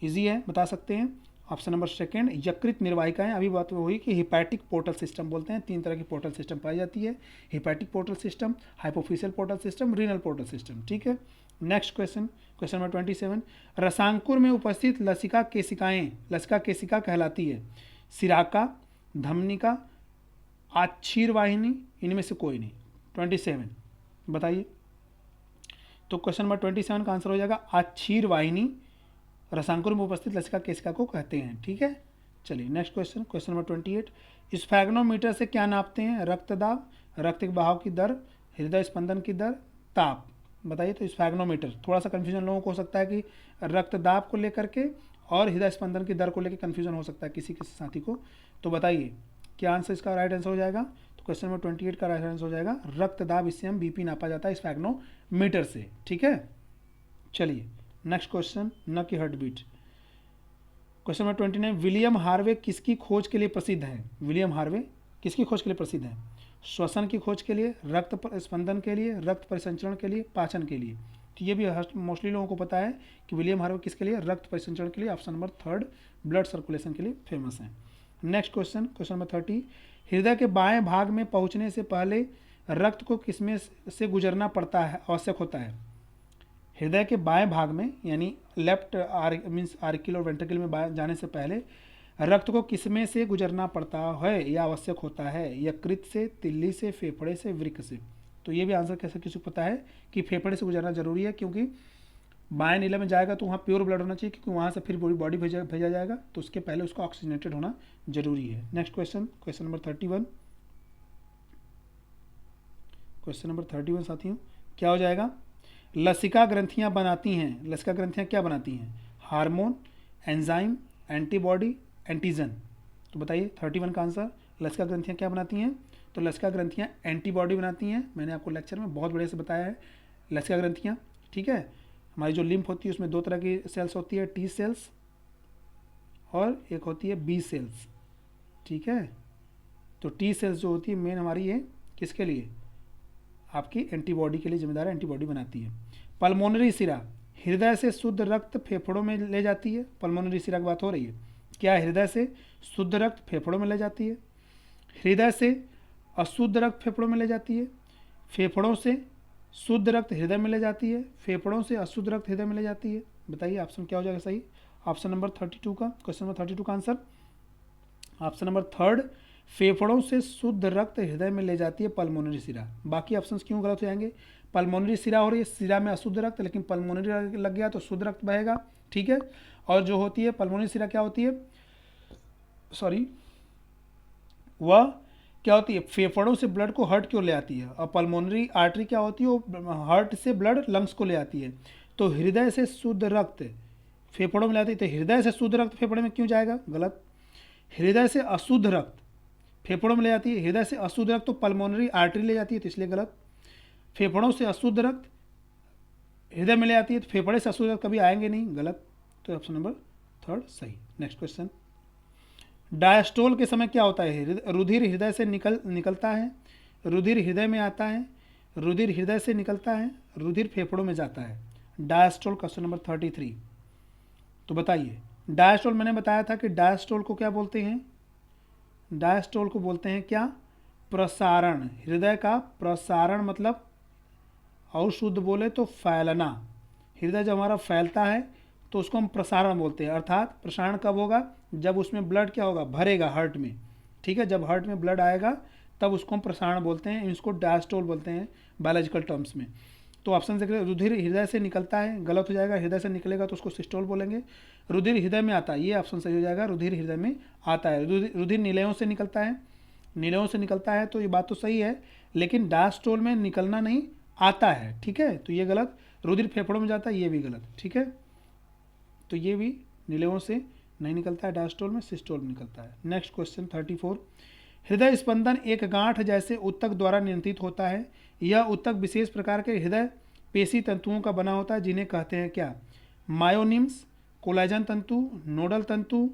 इजी है, बता सकते हैं। ऑप्शन नंबर सेकंड यकृत निर्वाहिकाएं, अभी बात हुई कि हिपैटिक पोर्टल सिस्टम बोलते हैं, 3 तरह की पोर्टल सिस्टम पाई जाती है, hepatic portal system, hypophyseal portal system, renal portal system. ठीक है, नेक्स्ट क्वेश्चन, क्वेश्चन नंबर 27, रसांकुर में उपस्थित लसिका केशिकाएं, लसिका केशिका कहलाती है सिराका, धमनिका, आच्छीर वाहिनी, इनमें से कोई नहीं। 27 बताइए। तो क्वेश्चन नंबर 27 का आंसर हो जाएगा आच्छीर वाहिनी रसांकुर में उपस्थित लसिका केशिका को कहते हैं। ठीक है, चलिए नेक्स्ट क्वेश्चन, क्वेश्चन नंबर 28, स्फैग्नोमीटर से क्या नापते हैं? रक्तदाब, रक्त के बहाव की दर, हृदय स्पंदन की दर, ताप। बताइए। तो स्फैग्नोमीटर, थोड़ा सा कन्फ्यूजन लोगों को हो सकता है कि रक्तदाब को लेकर के और हृदय स्पंदन की दर को लेकर कन्फ्यूजन हो सकता है किसी किसी साथी को। तो बताइए क्या आंसर, इसका राइट आंसर हो जाएगा? तो क्वेश्चन नंबर 28 का राइट आंसर हो जाएगा रक्तदाब, इससे हम बीपी नापा जाता है स्फैग्नोमीटर से। ठीक है, चलिए नेक्स्ट क्वेश्चन, न कि heartbeat. Question number 29, William Harvey किसकी खोज के लिए प्रसिद्ध है? विलियम हार्वे किसकी खोज के लिए प्रसिद्ध है? श्वसन की खोज के लिए, रक्त स्पंदन के लिए, रक्त परिसंचरण के लिए, पाचन के लिए। तो ये भी मोस्टली लोगों को पता है कि विलियम हार्वे किसके लिए? रक्त परिसंचरण के लिए। ऑप्शन नंबर 3 ब्लड सर्कुलेशन के लिए फेमस है। नेक्स्ट क्वेश्चन, क्वेश्चन नंबर 30, हृदय के बाएं भाग में पहुंचने से पहले रक्त को किसमें से गुजरना पड़ता है, आवश्यक होता है? हृदय के बाएं भाग में यानी लेफ्ट मीन्स आर्किल और वेंट्रिकल में जाने से पहले रक्त को किसमें से गुजरना पड़ता है या आवश्यक होता है? यकृत से, तिल्ली से, फेफड़े से, वृक्क से। तो ये भी आंसर कैसे किसी को पता है कि फेफड़े से गुजरना जरूरी है, क्योंकि बाएं नीले में जाएगा तो वहाँ प्योर ब्लड होना चाहिए, क्योंकि वहाँ से फिर बॉडी भेजा जाएगा, तो उसके पहले उसको ऑक्सीजनेटेड होना जरूरी है। Next question, question number 31, question number 31 साथियों क्या हो जाएगा? लसिका ग्रंथियां बनाती हैं, लसिका ग्रंथियां क्या बनाती हैं? Hormone, enzyme, antibody, antigen. तो बताइए 31 का आंसर, लसिका ग्रंथियां क्या बनाती हैं? तो लसिका ग्रंथियां एंटीबॉडी बनाती हैं। मैंने आपको लेक्चर में बहुत बढ़िया से बताया है लसिका ग्रंथियां। ठीक है, हमारी जो लिम्फ होती है उसमें 2 तरह की सेल्स होती है, टी सेल्स और एक होती है बी सेल्स। ठीक है, तो टी सेल्स जो होती है मेन हमारी ये किसके लिए? आपकी एंटीबॉडी के लिए जिम्मेदार है, एंटीबॉडी बनाती है। पल्मोनरी सिरा, हृदय से शुद्ध रक्त फेफड़ों में ले जाती है। पल्मोनरी सिरा की बात हो रही है, क्या हृदय से शुद्ध रक्त फेफड़ों में ले जाती है? हृदय से अशुद्ध रक्त फेफड़ों में ले जाती है? फेफड़ों से शुद्ध रक्त हृदय में ले जाती है? फेफड़ों से अशुद्ध रक्त हृदय में ले जाती है? बताइए ऑप्शन क्या हो जाएगा सही? ऑप्शन नंबर 32 का, क्वेश्चन नंबर 32 का आंसर ऑप्शन नंबर 3 फेफड़ों से शुद्ध रक्त हृदय में ले जाती है पल्मोनरी सिरा। बाकी ऑप्शंस क्यों गलत हो जाएंगे? पल्मोनरी सिरा हो रही है, सिरा में अशुद्ध रक्त, लेकिन पल्मोनरी लग गया तो शुद्ध रक्त बहेगा। ठीक है, और जो होती है पल्मोनरी सिरा क्या होती है, सॉरी वह क्या होती है? फेफड़ों से ब्लड को हार्ट की ओर ले आती है। और पल्मोनरी आर्टरी क्या होती है? वो हार्ट से ब्लड लंग्स को ले आती है। तो हृदय से शुद्ध रक्त फेफड़ों में ले आती है, तो हृदय से शुद्ध रक्त फेफड़े में क्यों जाएगा? गलत। हृदय से अशुद्ध रक्त फेफड़ों में ले जाती है, हृदय से अशुद्ध रक्त तो पल्मोनरी आर्टरी ले जाती है, तो इसलिए गलत। फेफड़ों से अशुद्ध रक्त हृदय में ले आती है, तो फेफड़े से अशुद्ध रक्त कभी आएंगे नहीं, गलत। तो ऑप्शन नंबर 3 सही। नेक्स्ट क्वेश्चन, डायस्टोल के समय क्या होता है? रुधिर हृदय से निकलता है, रुधिर हृदय में आता है, रुधिर हृदय से निकलता है, रुधिर फेफड़ों में जाता है। Diastole, question number 33। तो बताइए डायस्टोल, मैंने बताया था कि डायस्टोल को क्या बोलते हैं? डायस्टोल को बोलते हैं क्या? प्रसारण। हृदय का प्रसारण मतलब और शुद्ध बोले तो फैलना। हृदय जब हमारा फैलता है तो उसको हम प्रसारण बोलते हैं। अर्थात प्रसारण कब होगा? जब उसमें ब्लड क्या होगा? भरेगा हार्ट में। ठीक है, जब हार्ट में ब्लड आएगा तब उसको हम प्रसारण बोलते हैं, इसको डायस्टोल बोलते हैं बायोलॉजिकल टर्म्स में। तो ऑप्शन से रुधिर हृदय से निकलता है, गलत हो जाएगा। हृदय से निकलेगा तो उसको सिस्टोल बोलेंगे। रुधिर हृदय में आता है, ये ऑप्शन सही हो जाएगा, रुधिर हृदय में आता है। रुधिर नीलेयों से निकलता है, नीलेयों से निकलता है, तो ये बात तो सही है, लेकिन डायस्टोल में निकलना नहीं, आता है। ठीक है, तो ये गलत। रुधिर फेफड़ों में जाता है, ये भी गलत। ठीक है, तो ये भी नीलेयों से नहीं निकलता है, डायस्टोल में सिस्टोल में निकलता है। नेक्स्ट क्वेश्चन 34, हृदय स्पंदन एक गांठ जैसे ऊतक द्वारा नियंत्रित होता है। यह ऊतक विशेष प्रकार के हृदय पेशी तंतुओं का बना होता है, जिन्हें कहते हैं क्या? मायोनिम्स, कोलाजन तंतु, नोडल तंतु,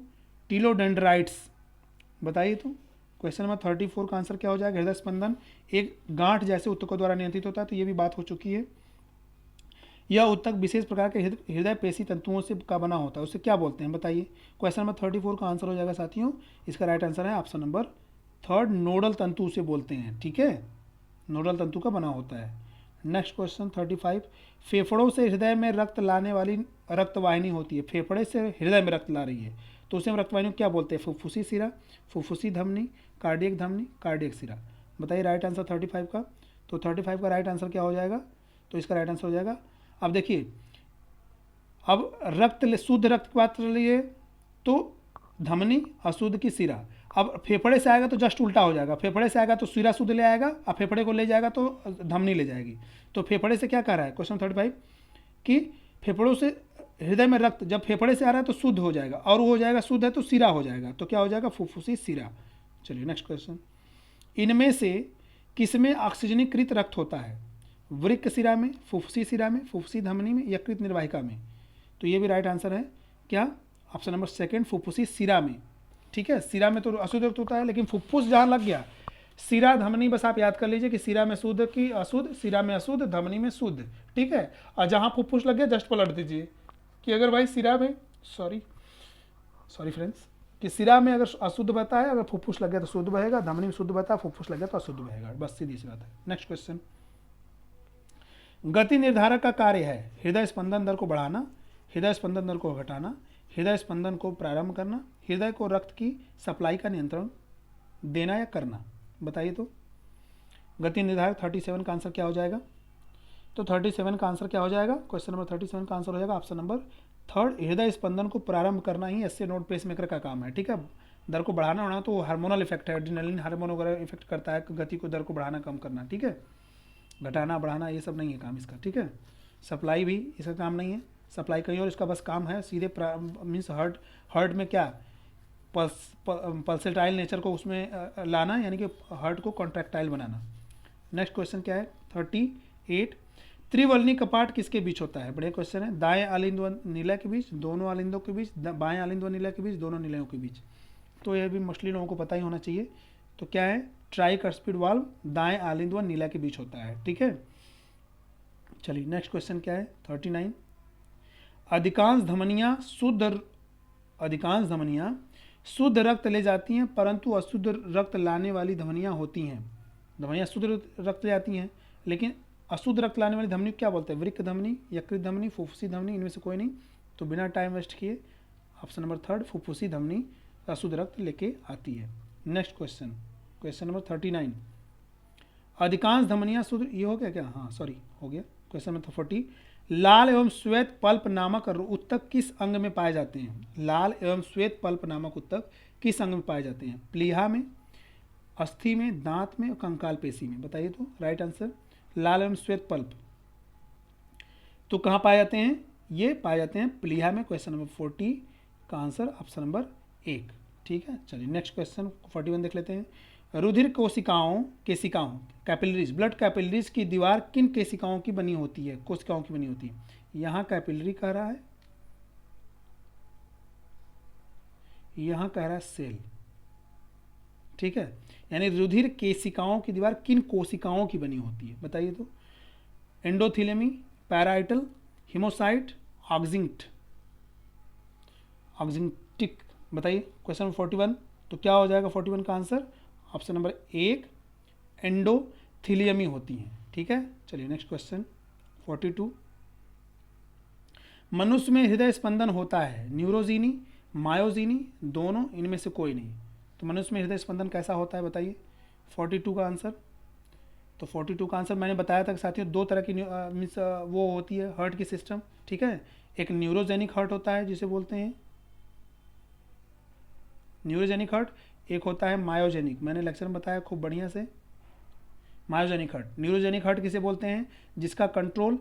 टीलोडेंड्राइट्स। बताइए। तो क्वेश्चन नंबर 34 का आंसर क्या हो जाएगा? हृदय स्पंदन एक गांठ जैसे ऊतकों द्वारा नियंत्रित होता है, तो ये भी बात हो चुकी है। यह ऊतक विशेष प्रकार के हृदय पेशी तंतुओं से का बना होता है, उसे क्या बोलते हैं बताइए। क्वेश्चन नंबर 34 का आंसर हो जाएगा साथियों, इसका राइट आंसर है ऑप्शन नंबर थर्ड, नोडल तंतु उसे बोलते हैं, ठीक है, नोडल तंतु का बना होता है। नेक्स्ट क्वेश्चन 35, फेफड़ों से हृदय में रक्त लाने वाली रक्तवाहिनी होती है, फेफड़े से हृदय में रक्त ला रही है तो उसे हम रक्तवाहिनी को क्या बोलते हैं, फुफ्फुसी सिरा, फुफ्फुसी धमनी, कार्डियक धमनी, कार्डियक सिरा। बताइए राइट आंसर 35 का। तो 35 का राइट आंसर क्या हो जाएगा, तो इसका राइट आंसर हो जाएगा, अब देखिए, अब शुद्ध रक्त की बात कर लिए तो धमनी, अशुद्ध की सिरा। अब फेफड़े से आएगा तो जस्ट उल्टा हो जाएगा, फेफड़े से आएगा तो सिरा शुद्ध ले आएगा, अब फेफड़े को ले जाएगा तो धमनी ले जाएगी। तो फेफड़े से क्या कह रहा है क्वेश्चन 35 कि फेफड़ों से हृदय में रक्त जब फेफड़े से आ रहा है तो शुद्ध हो जाएगा, और वो हो जाएगा शुद्ध है तो सिरा हो जाएगा, तो क्या हो जाएगा, फुफ्फुसी सिरा। चलिए नेक्स्ट क्वेश्चन, इनमें से किसमें ऑक्सीजनीकृत रक्त होता है, वृक्क सिरा में, फुफ्फुसी सिरा में, फुफ्फुसी धमनी में, यकृत निर्वाहिका में। तो ये भी राइट आंसर है क्या, ऑप्शन नंबर सेकंड, फुफ्फुसी सिरा में, ठीक है। सिरा में तो अशुद्ध रक्त होता है, लेकिन फुफ्फुस जहाँ लग गया, सिरा धमनी बस आप याद कर लीजिए कि सिरा में शुद्ध की अशुद्ध, सिरा में अशुद्ध, धमनी में शुद्ध, ठीक है। और जहाँ फुफ्फुस लग गया जस्ट पलट दीजिए कि अगर भाई सिरा में, सॉरी फ्रेंड्स, कि सिरा में अगर अशुद्ध बहता है, अगर फुफ्फुस लग गया तो शुद्ध बहेगा, धमनी में शुद्ध बहता है, फुफ्फुस लग गया तो अशुद्ध बहेगा, बस सीधी सी बात है। नेक्स्ट क्वेश्चन, गति निर्धारक का कार्य है हृदय स्पंदन दर को बढ़ाना, हृदय स्पंदन दर को घटाना, हृदय स्पंदन को प्रारंभ करना, हृदय को रक्त की सप्लाई का नियंत्रण देना या करना। बताइए तो गति निर्धारक 37 का आंसर क्या हो जाएगा, तो 37 का आंसर क्या हो जाएगा, क्वेश्चन नंबर 37 का आंसर हो जाएगा ऑप्शन नंबर थर्ड, हृदय स्पंदन को प्रारंभ करना ही एसए नोड पेसमेकर का काम है, ठीक है। दर को बढ़ाना होना तो हार्मोनल इफेक्ट है, एड्रेनलिन हार्मोन वगैरह इफेक्ट करता है गति को, दर को बढ़ाना कम करना, ठीक है। घटाना बढ़ाना ये सब नहीं है काम इसका, ठीक है। सप्लाई भी इसका काम नहीं है, सप्लाई कहीं और इसका बस काम है सीधे मीन्स हार्ट में क्या पल्सेटाइल नेचर को उसमें लाना, यानी कि हार्ट को कॉन्ट्रैक्टाइल बनाना। नेक्स्ट क्वेश्चन क्या है 38, त्रिवलनी कपाट किसके बीच होता है, बड़े क्वेश्चन है। दाएं आलिंद व नीला के बीच, दोनों आलिंदों के बीच, बाएं आलिंद व नीला के बीच, दोनों नीलाओं के बीच। तो यह भी मोस्टली लोगों को पता ही होना चाहिए। तो क्या है, ट्राइकस्पिड वाल्व दाएं आलिंद व नीला के बीच होता है, ठीक है। चलिए नेक्स्ट क्वेश्चन क्या है 39, अधिकांश धमनियां शुद्ध रक्त ले जाती हैं, परंतु अशुद्ध रक्त लाने वाली धमनियां होती हैं। धमनियां शुद्ध रक्त ले जाती हैं, लेकिन अशुद्ध रक्त लाने वाली धमनी क्या बोलते हैं, वृक्क धमनी, यकृत धमनी, फुफ्फुसी धमनी, इनमें से कोई नहीं। तो बिना टाइम वेस्ट किए ऑप्शन नंबर थर्ड, फुफ्फुसी धमनी अशुद्ध रक्त लेके आती है। नेक्स्ट क्वेश्चन, क्वेश्चन नंबर 39, अधिकांश धमनियां शुद्ध, ये हो गया क्या, हाँ सॉरी हो गया। क्वेश्चन नंबर 40, लाल एवं श्वेत पल्प नामक उत्तक किस अंग में पाए जाते हैं, लाल एवं श्वेत पल्प नामक उत्तक किस अंग में पाए जाते हैं, प्लीहा में, अस्थि में, दांत में और कंकाल पेशी में। बताइए तो राइट आंसर, लाल एवं श्वेत पल्प तो कहाँ पाए जाते हैं, ये पाए जाते हैं प्लीहा में। क्वेश्चन नंबर 40 का आंसर ऑप्शन नंबर 1, ठीक है। चलिए नेक्स्ट क्वेश्चन 41 देख लेते हैं। रुधिर केशिकाओं कैपिलरीज, ब्लड कैपिलरीज की दीवार किन केशिकाओं की बनी होती है, कोशिकाओं की बनी होती है। यहाँ कैपिलरी कह रहा है, यहाँ कह रहा है सेल, ठीक है। यानी रुधिर केशिकाओं की दीवार किन कोशिकाओं की बनी होती है, बताइए तो। एंडोथेलियमी, पैराइटल, हिमोसाइट, ऑक्जिंटिक। बताइए क्वेश्चन 41, तो क्या हो जाएगा 41 का आंसर, ऑप्शन नंबर 1 एंडोथीलियमी होती हैं, ठीक है। चलिए नेक्स्ट क्वेश्चन 42, मनुष्य में हृदय स्पंदन होता है न्यूरोजीनी, मायोजीनी, दोनों, इनमें से कोई नहीं। तो मनुष्य में हृदय स्पंदन कैसा होता है बताइए 42 का आंसर। तो 42 का आंसर मैंने बताया था कि साथियों दो तरह की मीन्स वो होती है हार्ट की सिस्टम, ठीक है। एक न्यूरोजेनिक हार्ट होता है जिसे बोलते हैं न्यूरोजेनिक हार्ट, एक होता है मायोजेनिक, मैंने लेक्चर में बताया खूब बढ़िया से। मायोजेनिक हार्ट, न्यूरोजेनिक हार्ट किसे बोलते हैं, जिसका कंट्रोल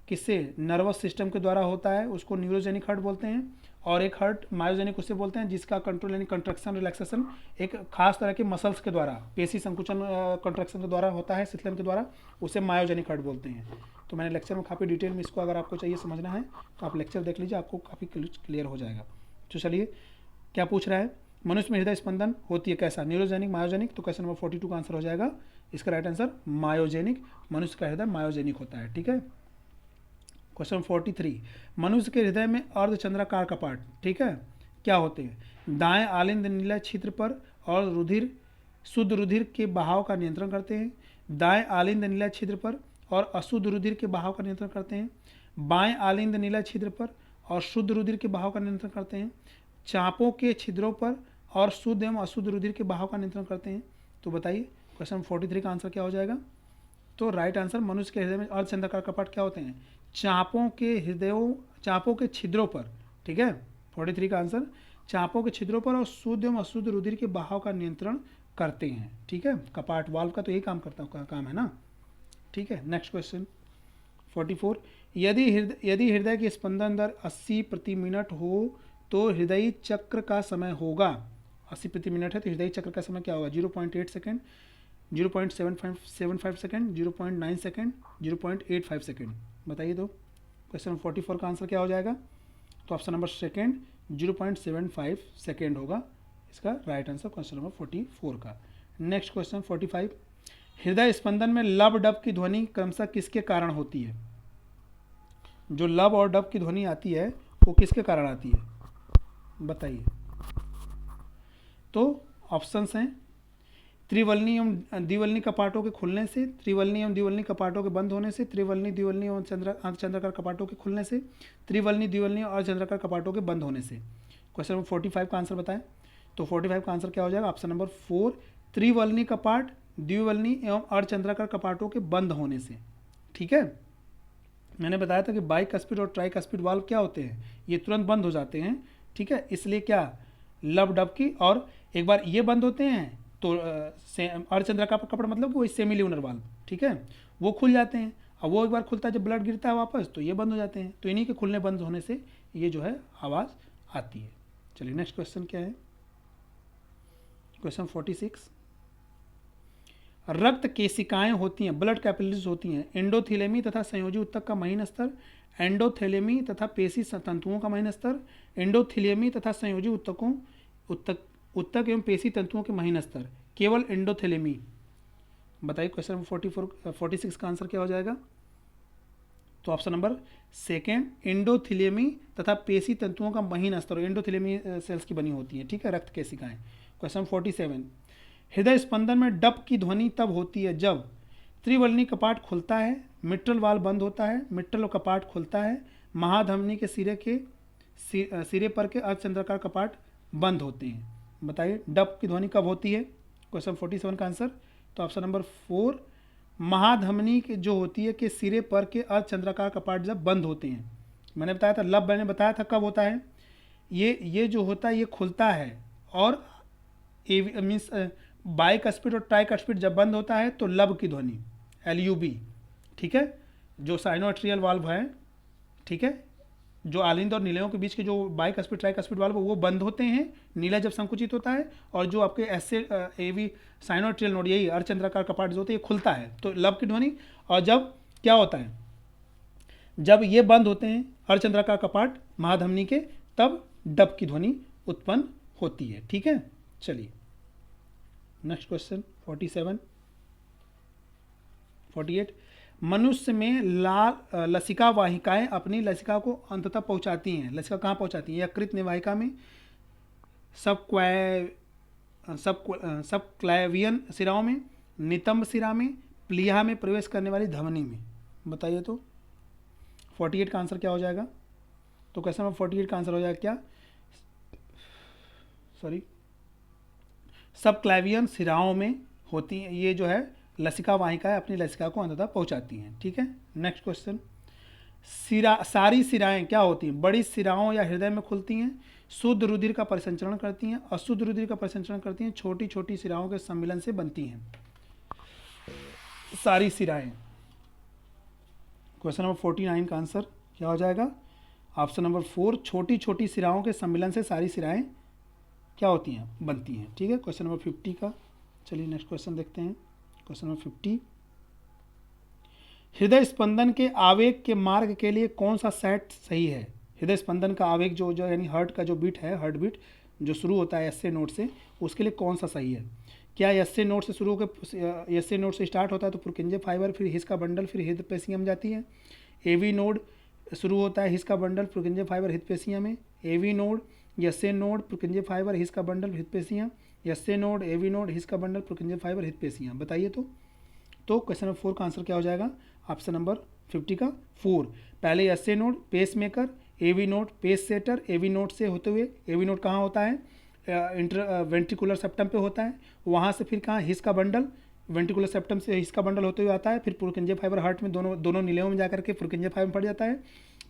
किससे, नर्वस सिस्टम के द्वारा होता है, उसको न्यूरोजेनिक हार्ट बोलते हैं। और एक हार्ट मायोजेनिक उससे बोलते हैं जिसका कंट्रोल यानी कंट्रक्शन रिलैक्सेशन एक खास तरह के मसल्स के द्वारा, पेशी संकुचन कंट्रक्शन के द्वारा होता है, शीतलन के द्वारा, उसे मायोजेनिक हार्ट बोलते हैं। तो मैंने लेक्चर में काफ़ी डिटेल में इसको अगर आपको चाहिए समझना है तो आप लेक्चर देख लीजिए, आपको काफ़ी क्लियर हो जाएगा। तो चलिए क्या पूछ रहा है, मनुष्य में हृदय स्पंदन होती है कैसा, न्यूरोजेनिक, मायोजेनिक। तो क्वेश्चन नंबर 42 का आंसर हो जाएगा इसका राइट आंसर मायोजेनिक, मनुष्य का हृदय मायोजेनिक होता है, ठीक है। क्वेश्चन 43, मनुष्य के हृदय में अर्धचंद्राकार कपाट, ठीक है, क्या होते हैं? दाएं आलिंद नीला छिद्र पर और रुधिर शुद्ध रुधिर के बहाव का नियंत्रण करते हैं। दाएं आलिंद नीला छिद्र पर और अशुद्ध रुधिर के बहाव का नियंत्रण करते हैं। बाएं आलिंद नीला छिद्र पर और शुद्ध रुधिर के बहाव का नियंत्रण करते हैं। चापों के छिद्रों पर और शुद्ध एवं अशुद्ध रुधिर के बहाव का नियंत्रण करते हैं। तो बताइए क्वेश्चन 43 का आंसर क्या हो जाएगा? तो राइट आंसर, मनुष्य के हृदय में अर्धचंद्राकार कपाट क्या होते हैं? चापों के छिद्रों पर, ठीक है। 43 का आंसर चापों के छिद्रों पर और शुद्ध एवं अशुद्ध रुधिर के बहाव का नियंत्रण करते हैं, ठीक है। कपाट वाल्व का तो यही काम है ना, ठीक है। नेक्स्ट क्वेश्चन 44, यदि हृदय की स्पंदन दर 80 प्रति मिनट हो तो हृदय चक्र का समय होगा। 80 प्रति मिनट है तो हृदय चक्र का समय क्या होगा? 0.8 सेकेंड, 0.75 सेकेंड, 0.9 सेकेंड, 0.85 सेकेंड। बताइए तो क्वेश्चन 44 का आंसर क्या हो जाएगा? तो ऑप्शन नंबर सेकेंड 0.75 सेकेंड होगा इसका राइट आंसर क्वेश्चन नंबर 44 का। नेक्स्ट क्वेश्चन 45, हृदय स्पंदन में लब डब की ध्वनि क्रमशः किसके कारण होती है? जो लब और डब की ध्वनि आती है वो किसके कारण आती है? बताइए। तो ऑप्शंस हैं त्रिवलनी एवं द्विवलनी कपाटों के खुलने से, त्रिवलनी एवं द्विवलनी कपाटों के बंद होने से, त्रिवलनी द्विवलनी एवं अर्धचंद्राकार कपाटों के खुलने से, त्रिवलनी द्विवलनी और अर्धचंद्राकार कपाटों के बंद होने से। क्वेश्चन नंबर 45 का आंसर बताएं। तो 45 का आंसर क्या हो जाएगा? ऑप्शन नंबर 4 त्रिवलनी कपाट, द्विवलनी एवं अर्धचंद्राकार कपाटों के बंद होने से, ठीक है। मैंने बताया था कि बाइकस्पिड और ट्राइकस्पिड वाल्व क्या होते हैं? ये तुरंत बंद हो जाते हैं, ठीक है। इसलिए क्या लब डब की, और एक बार ये बंद होते हैं तो अर्धचंद्राकार कपाट मतलब वो सेमी ल्यूनर वाल्व, ठीक है, वो खुल जाते हैं। अब वो एक बार खुलता है जब ब्लड गिरता है वापस तो ये बंद हो जाते हैं। तो इन्हीं के खुलने बंद होने से ये जो है आवाज़ आती है। चलिए नेक्स्ट क्वेश्चन क्या है? क्वेश्चन 46, रक्त केशिकाएं होती हैं, ब्लड कैपिलरीज होती हैं, एंडोथेलेमी तथा संयोजी ऊतक का महीन स्तर, एंडोथेलेमी तथा पेशी तंतुओं का महीन स्तर, एंडोथेलियमी तथा संयोजी ऊतक एवं पेशी तंतुओं के महीन स्तर, केवल एंडोथेलेमी। बताइए क्वेश्चन 46 का आंसर क्या हो जाएगा? तो ऑप्शन नंबर सेकेंड एंडोथेलियमी तथा पेशी तंतुओं का महीन स्तर, एंडोथेलियमी सेल्स की बनी होती है, ठीक है, रक्त केशिकाएं। क्वेश्चन 47, हृदय स्पंदन में डब की ध्वनि तब होती है जब त्रिवलनी कपाट खुलता है, मिट्रल वाल बंद होता है, मिट्रल कपाट खुलता है, महाधमनी के सिरे पर के अर्धचंद्राकार कपाट बंद होते हैं। बताइए डब की ध्वनि कब होती है? क्वेश्चन 47 का आंसर तो ऑप्शन नंबर 4 महाधमनी के जो होती है कि सिरे पर के अर्धचंद्राकार कपाट जब बंद होते हैं। मैंने बताया था, लब मैंने बताया था कब होता है, ये जो होता है ये खुलता है, और मीन्स बाइकस्पिड और ट्राइकस्पिड जब बंद होता है तो लब की ध्वनि LUB, ठीक है, जो साइनोआर्ट्रियल वाल्व है, ठीक है, जो आलिंद और नीलयों के बीच के जो बाइकस्पिड ट्राइकस्पिड वाल्व वो बंद होते हैं, नीला जब संकुचित होता है, और जो आपके AV साइनोआर्ट्रियल नोड यही अर्धचंद्राकार कपाट जो होते हैं ये खुलता है तो लब की ध्वनि। और जब क्या होता है, जब ये बंद होते हैं अर्धचंद्राकार कपाट महाधमनी के, तब डब की ध्वनि उत्पन्न होती है, ठीक है। चलिए नेक्स्ट क्वेश्चन 48, मनुष्य में लसिका वाहिकाएं अपनी लसिका को अंततः पहुंचाती हैं। लसिका कहाँ पहुंचाती है? यकृत निवाहिका में, सब क्लैवियन सिराओं में, नितंब सिरा में, प्लीहा में प्रवेश करने वाली धमनी में। बताइए तो 48 का आंसर क्या हो जाएगा? तो क्वेश्चन नंबर 48 का आंसर हो जाएगा क्या? सब क्लैवियन सिराओं में होती हैं, ये जो है लसिका वाहिकाएं अपनी लसिका को अंततः पहुंचाती हैं, ठीक है। नेक्स्ट क्वेश्चन, सारी सिराएं क्या होती हैं? बड़ी सिराओं या हृदय में खुलती हैं, शुद्ध रुधिर का परिसंचरण करती हैं, अशुद्ध रुधिर का परिसंचरण करती हैं, छोटी छोटी सिराओं के सम्मिलन से बनती हैं सारी सिराएं। क्वेश्चन नंबर 49 का आंसर क्या हो जाएगा? ऑप्शन नंबर 4 छोटी छोटी सिराओं के सम्मिलन से सारी सिराएं क्या होती हैं? बनती हैं, ठीक है। क्वेश्चन नंबर 50 का, चलिए नेक्स्ट क्वेश्चन देखते हैं। क्वेश्चन नंबर 50, हृदय स्पंदन के आवेग के मार्ग के लिए कौन सा सेट सही है? हृदय स्पंदन का आवेग जो यानी हार्ट का जो बीट है, हार्ट बीट जो शुरू होता है एस ए नोट से, उसके लिए कौन सा सही है? क्या एस ए नोट से शुरू होकर एस ए नोट से स्टार्ट होता है तो पुरकिंजे फाइबर, फिर हिस का बंडल, फिर हृदय पेशियां जाती है, AV नोड शुरू होता है हिस का बंडल पुरकिंजे फाइबर हृदपेशियाँ में, AV node, SA node, Purkinje fibre His का बंडल हृदपेशियाँ, SA node, AV node, His का बंडल पुरकिंजे फाइबर हृदपेशियाँ। बताइए तो क्वेश्चन नंबर 4 का आंसर क्या हो जाएगा? ऑप्शन नंबर 50 का 4। पहले SA node pacemaker, AV node pacesetter, AV node से होते हुए, एवी नोड कहाँ होता है? इंटर वेंट्रिकुलर सेप्टम पे होता है, वहाँ से फिर कहाँ हिस का बंडल, वेंट्रिकुलर सेप्टम से हिस का बंडल होते हुए आता है, फिर पुरकिंजे फाइबर हार्ट में दोनों नीलेयों में जाकर के पुरकिंजे फाइबर में पड़ जाता है,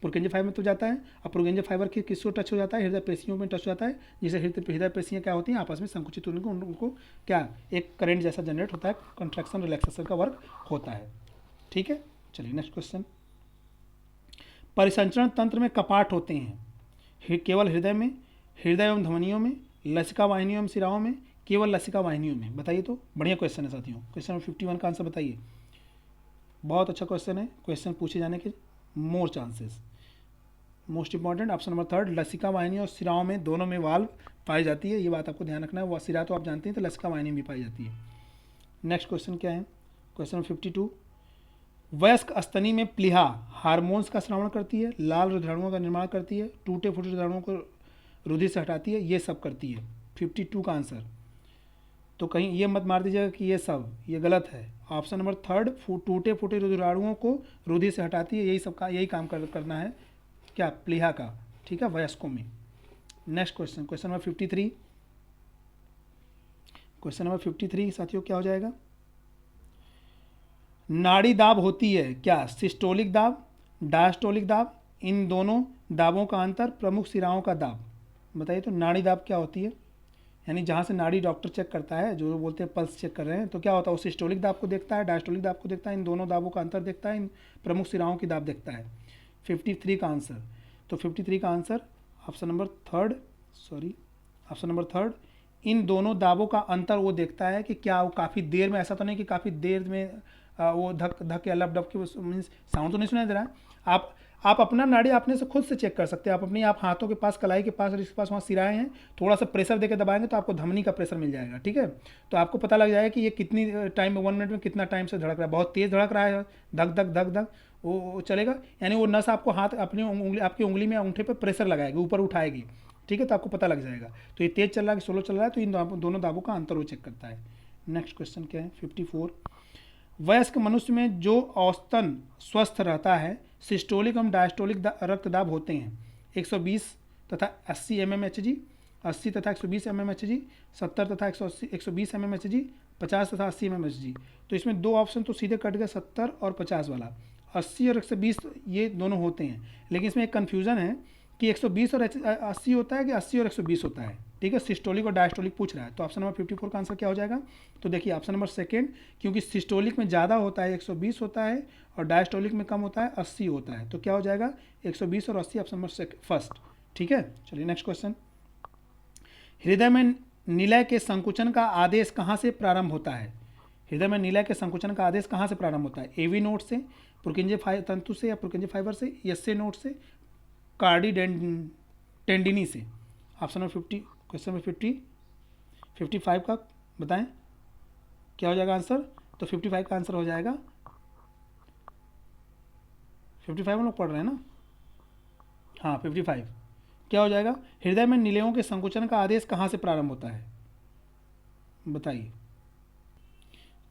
पुरकिंजे फाइबर में तो जाता है। अब पुरकिंजे फाइबर की किसको टच हो जाता है? हृदय पेशियों में टच हो जाता है, जिसे हृदय पेशियाँ क्या होती हैं? आपस में संकुचित होने को उनको क्या एक करंट जैसा जनरेट होता है, कंट्रैक्शन रिलैक्सेशन का वर्क होता है। ठीक है, चलिए नेक्स्ट क्वेश्चन। परिसंचरण तंत्र में कपाट होते हैं केवल हृदय में, हृदय एवं धमनियों में, लसिका वाहिनियों एवं सिराओं में, केवल लसिका वाहिनियों में। बताइए तो, बढ़िया क्वेश्चन है साथियों। क्वेश्चन नंबर 51 का आंसर बताइए। बहुत अच्छा क्वेश्चन है, क्वेश्चन पूछे जाने के more chances. Most important option number 3, लसिका वाहिनियों और सिराओं में दोनों में वाल्व पाई जाती है, ये बात आपको ध्यान रखना है। वो सिरा तो आप जानते हैं, तो लसिका वाहिनी भी पाई जाती है। नेक्स्ट क्वेश्चन क्या है? क्वेश्चन नंबर 52, वयस्क स्तनी में प्लीहा हार्मोन्स का श्रावण करती है, लाल रुधिराणुओं का निर्माण करती है, टूटे फूटे रुधिराणुओं को रुधिर से हटाती है, ये सब करती है। 52 का आंसर। तो कहीं ये मत मार दीजिएगा कि ये गलत है। ऑप्शन नंबर 3, टूटे फूटे रुधिराणुओं को रुधिर से हटाती है, यही काम करना है क्या? प्लीहा का। ठीक है, वयस्कों में। Next question, question number 53। Question number 53 साथियों क्या हो जाएगा? नाड़ी दाब होती है क्या? सिस्टोलिक दाब, डायस्टोलिक दाब, इन दोनों दाबों का अंतर, प्रमुख सिराओं का दाब। बताइए तो, नाड़ी दाब क्या होती है? यानी जहाँ से नाड़ी डॉक्टर चेक करता है, जो बोलते हैं पल्स चेक कर रहे हैं, तो क्या होता है? वो सिस्टोलिक दाब को देखता है, डायस्टोलिक दाब को देखता है, इन दोनों दाबों का अंतर देखता है, इन प्रमुख सिराओं की दाब देखता है। 53 का आंसर। तो 53 का आंसर ऑप्शन नंबर 3, इन दोनों दाबों का अंतर वो देखता है कि क्या वो काफ़ी देर में, ऐसा तो नहीं कि काफ़ी देर में वो धक या लब डब के मीन्स साउंड तो नहीं सुनाई दे रहा है। आप अपना नाड़ी अपने से खुद से चेक कर सकते हैं। आप अपनी हाथों के पास, कलाई के पास और इसके पास वहाँ सिराएं हैं, थोड़ा सा प्रेशर देकर दबाएंगे तो आपको धमनी का प्रेशर मिल जाएगा। ठीक है, तो आपको पता लग जाएगा कि ये कितनी टाइम में, 1 मिनट में कितना टाइम से धड़क रहा है। बहुत तेज़ धड़क रहा है, धक धक धक धक, वो चलेगा, यानी वो नस आपको हाथ आपकी उंगली में, अंगूठे पर प्रेशर लगाएगी, ऊपर उठाएगी। ठीक है, तो आपको पता लग जाएगा तो ये तेज़ चल रहा है कि स्लो चल रहा है, तो इन दोनों दाबों का अंतर वो चेक करता है। नेक्स्ट क्वेश्चन क्या है? 54, वयस्क मनुष्य में जो औसतन स्वस्थ रहता है, सिस्टोलिक एवं डायस्टोलिक रक्तदाब होते हैं 120 तथा 80 mmHg, 80 तथा 120 mmHg, 70 तथा 120 mmHg, 50 तथा 80 mmHg। तो इसमें दो ऑप्शन तो सीधे कट गए, 70 और 50 वाला। 80 और 120 ये दोनों होते हैं, लेकिन इसमें एक कन्फ्यूज़न है कि 120 और 80 होता है कि 80 और 120 होता है। ठीक है, सिस्टोलिक और डायस्टोलिक पूछ रहा है। तो ऑप्शन नंबर 54 का आंसर क्या हो जाएगा? तो देखिए ऑप्शन नंबर 2, क्योंकि सिस्टोलिक में ज़्यादा होता है 120 होता है, और डायस्टोलिक में कम होता है 80 होता है। तो क्या हो जाएगा? 120 और 80, ऑप्शन नंबर 1। ठीक है, चलिए नेक्स्ट क्वेश्चन। हृदय में निलय के संकुचन का आदेश कहाँ से प्रारंभ होता है? हृदय में निलय के संकुचन का आदेश कहाँ से प्रारंभ होता है? एवी नोड से, पुरकिंजे तंतु से या पुरकिंजे फाइबर से, यस्से नोड से, कार्डी टेंडिनी से। ऑप्शन नंबर 50, क्वेश्चन नंबर 55 का बताएं क्या हो जाएगा आंसर? तो 55 का आंसर हो जाएगा, 55 हम लोग पढ़ रहे हैं ना? हाँ, 55 क्या हो जाएगा? हृदय में निलयों के संकुचन का आदेश कहाँ से प्रारंभ होता है? बताइए।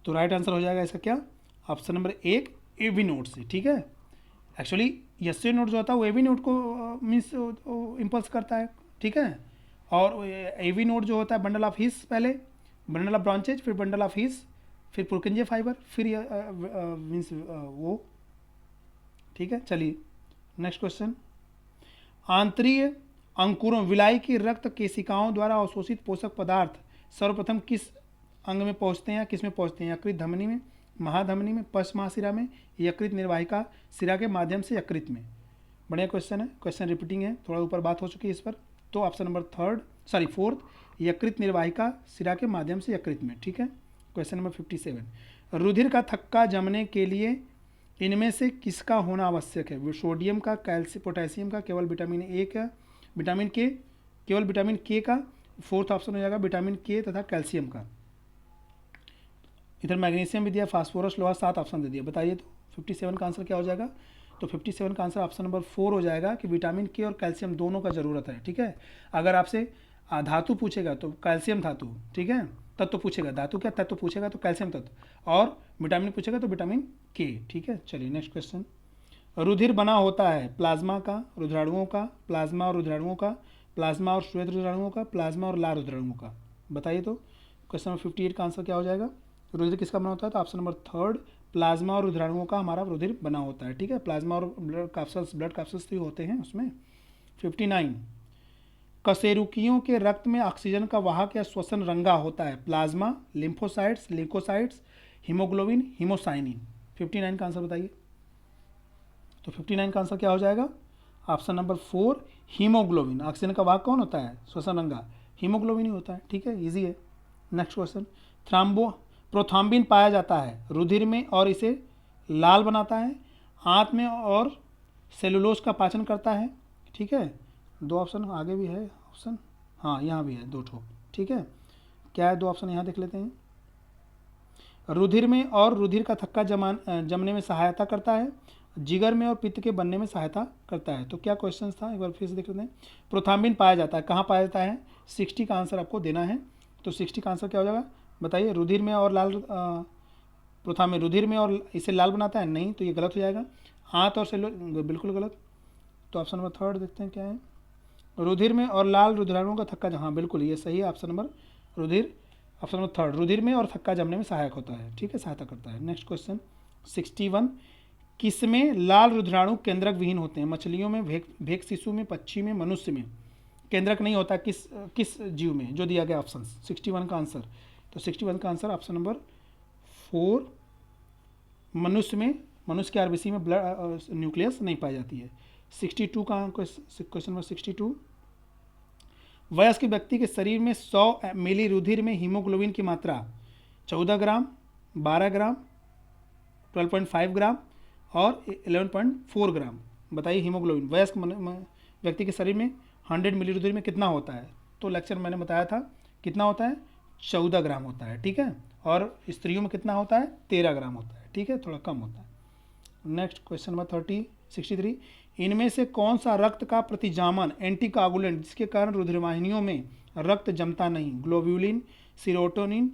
तो राइट आंसर हो जाएगा इसका क्या? ऑप्शन नंबर 1, एवी नोड से। ठीक है, एक्चुअली यस्से नोड जो होता है वो एवी नोड को मीन्स इम्पल्स करता है। ठीक है, और एवी नोड जो होता है बंडल ऑफ हिस, पहले बंडल ऑफ ब्रांचेज, फिर बंडल ऑफ हिस, फिर पुरकिंजे फाइबर, फिर मीन्स वो। ठीक है, चलिए नेक्स्ट क्वेश्चन। आंतरीय अंकुरों विलाई की रक्त केशिकाओं द्वारा अवशोषित पोषक पदार्थ सर्वप्रथम किस अंग में पहुँचते हैं, किस में पहुँचते हैं? यकृत धमनी में, महाधमनी में, पश्च महाशिरा में, यकृत निर्वाहिका शिरा के माध्यम से यकृत में। बढ़िया क्वेश्चन है, क्वेश्चन रिपीटिंग है, थोड़ा ऊपर बात हो चुकी है इस पर। तो ऑप्शन नंबर 4, यकृत निर्वाहिका शिरा के माध्यम से यकृत में। ठीक है, क्वेश्चन नंबर 57, रुधिर का थक्का जमने के लिए इनमें से किसका होना आवश्यक है? सोडियम का, कैल्शियम, पोटेशियम का, केवल विटामिन ए का, विटामिन के, केवल विटामिन के का। 4th ऑप्शन हो जाएगा विटामिन के तथा कैल्शियम का। इधर मैग्नीशियम भी दिया, फास्फोरस, लोहा, 7 ऑप्शन दे दिया। बताइए तो 57 का आंसर क्या हो जाएगा? तो 57 का आंसर ऑप्शन नंबर 4 हो जाएगा कि विटामिन के और कैल्शियम दोनों का ज़रूरत है। ठीक है, अगर आपसे धातु पूछेगा तो कैल्शियम धातु, ठीक है, तत्व पूछेगा, धातु क्या तत्व पूछेगा तो कैल्शियम तत्व, और विटामिन पूछेगा तो विटामिन के। ठीक है, चलिए नेक्स्ट क्वेश्चन। रुधिर बना होता है प्लाज्मा का, रुधिराणुओं का, प्लाज्मा और रुधिराणुओं का, प्लाज्मा और श्वेत रुधिराणुओं का, प्लाज्मा और लाल रुधिराणुओं का। बताइए तो क्वेश्चन नंबर 58 का आंसर क्या हो जाएगा? रुधिर किसका बना होता है? तो ऑप्शन नंबर 3 प्लाज्मा और रुधिराणुओं का हमारा रुधिर बना होता है। ठीक है, प्लाज्मा और ब्लड कैप्सूल्स तो होते हैं उसमें। 59 कशेरुकियों के रक्त में ऑक्सीजन का वाहक या श्वसन रंगा होता है plasma, lymphocytes, leucocytes, haemoglobin, haemocyanin. 59 का आंसर बताइए। तो 59 का आंसर क्या हो जाएगा? Option number 4 haemoglobin. ऑक्सीजन का वाहक कौन होता है? श्वसन रंगा, हीमोग्लोबिन ही होता है। ठीक है, इजी है। Next question. प्रोथ्राम्बिन पाया जाता है रुधिर में और इसे लाल बनाता है, आंत में और सेलुलोज का पाचन करता है। ठीक है, 2 ऑप्शन आगे भी है ऑप्शन, हाँ यहाँ भी है 2 ठो। ठीक है, क्या है 2 ऑप्शन यहाँ देख लेते हैं। रुधिर में और रुधिर का थक्का जमने में सहायता करता है, जिगर में और पित्त के बनने में सहायता करता है। तो क्या क्वेश्चन था, एक बार फिर से देख लेते हैं। प्रोथ्राम्बिन पाया जाता है, कहाँ पाया जाता है? 60 का आंसर आपको देना है। तो 60 का आंसर क्या हो जाएगा बताइए? रुधिर में और लाल, प्रोथ्राम्बिन रुधिर में और इसे लाल बनाता है, नहीं, तो ये गलत हो जाएगा। आंत और सेलो, बिल्कुल गलत। तो ऑप्शन नंबर 3 देखते हैं क्या है। रुधिर में और लाल रुधिराणुओं का थक्का, हाँ बिल्कुल ये सही है। ऑप्शन नंबर रुधिर, ऑप्शन नंबर 3 रुधिर में और थक्का जमने में सहायक होता है। ठीक है, सहायता करता है। नेक्स्ट क्वेश्चन 61 किसमें लाल रुधिराणु केंद्रक विहीन होते हैं? मछलियों में, भेक शिशु में, पक्षी में, मनुष्य में। केंद्रक नहीं होता किस जीव में? जो दिया गया ऑप्शन 61 का आंसर। तो 61 का आंसर ऑप्शन नंबर 4 मनुष्य में, मनुष्य के आरबीसी में ब्लड न्यूक्लियस नहीं पाई जाती है। 62 का क्वेश्चन नंबर 62 वयस्क व्यक्ति के शरीर में 100 मिली रुधिर में हीमोग्लोबिन की मात्रा 14 ग्राम, 12 ग्राम, 12.5 ग्राम और 11.4 ग्राम। बताइए हीमोग्लोबिन वयस्क व्यक्ति के शरीर में 100 मिली रुधिर में कितना होता है? तो लेक्चर मैंने बताया था कितना होता है, 14 ग्राम होता है। ठीक है, और स्त्रियों में कितना होता है? 13 ग्राम होता है। ठीक है, थोड़ा कम होता है। नेक्स्ट क्वेश्चन नंबर 63 इनमें से कौन सा रक्त का प्रतिजामन एंटीकोगुलेंट जिसके कारण रुधिरवाहिनियों में रक्त जमता नहीं? Globulin, serotonin,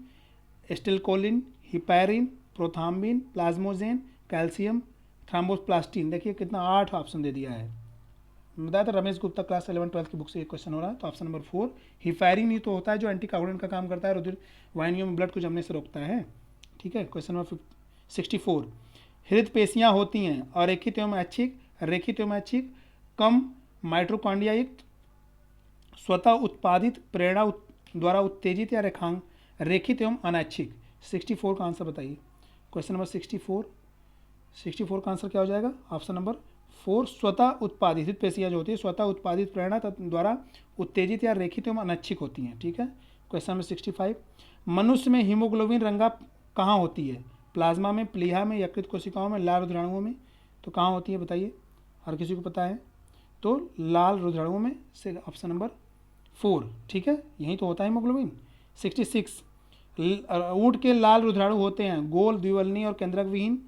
acetylcholine, heparin, prothrombin, plasminogen, calcium, thromboplastin. देखिए कितना 8 ऑप्शन दे दिया है। बताया था रमेश गुप्ता क्लास 11-12 की बुक से एक क्वेश्चन हो रहा है। तो ऑप्शन नंबर 4 हिपैरिन ही तो होता है जो एंटीकोगुलेंट का काम करता है, रुधिर वाहिनियों में ब्लड को जमने से रोकता है। ठीक है, क्वेश्चन नंबर 64 हृदय पेशियाँ होती हैं और रेखित एवं ऐच्छिक, कम माइट्रोकॉन्ड्रिया युक्त, स्वतः उत्पादित, प्रेरणा द्वारा उत्तेजित या रेखित एवं अनैच्छिक। 64 का आंसर बताइए। क्वेश्चन नंबर 64 का आंसर क्या हो जाएगा? ऑप्शन नंबर 4 स्वतः उत्पादित। हृदय पेशियाँ जो होती है स्वतः उत्पादित, प्रेरणा द्वारा उत्तेजित या रेखित एवं अनैच्छिक होती हैं। ठीक है, क्वेश्चन नंबर 65 मनुष्य में हीमोग्लोबिन रंगा कहाँ होती है? प्लाज्मा में, प्लीहा में, यकृत कोशिकाओं में, लाल रुधिराणुओं में। तो कहाँ होती है बताइए? हर किसी को पता है, तो लाल रुधिराणुओं में से ऑप्शन नंबर 4। ठीक है, यही तो होता है हीमोग्लोबिन। 66 ऊँट के लाल रुधिराणु होते हैं गोल, द्विवल्नी और केंद्रक विहीन,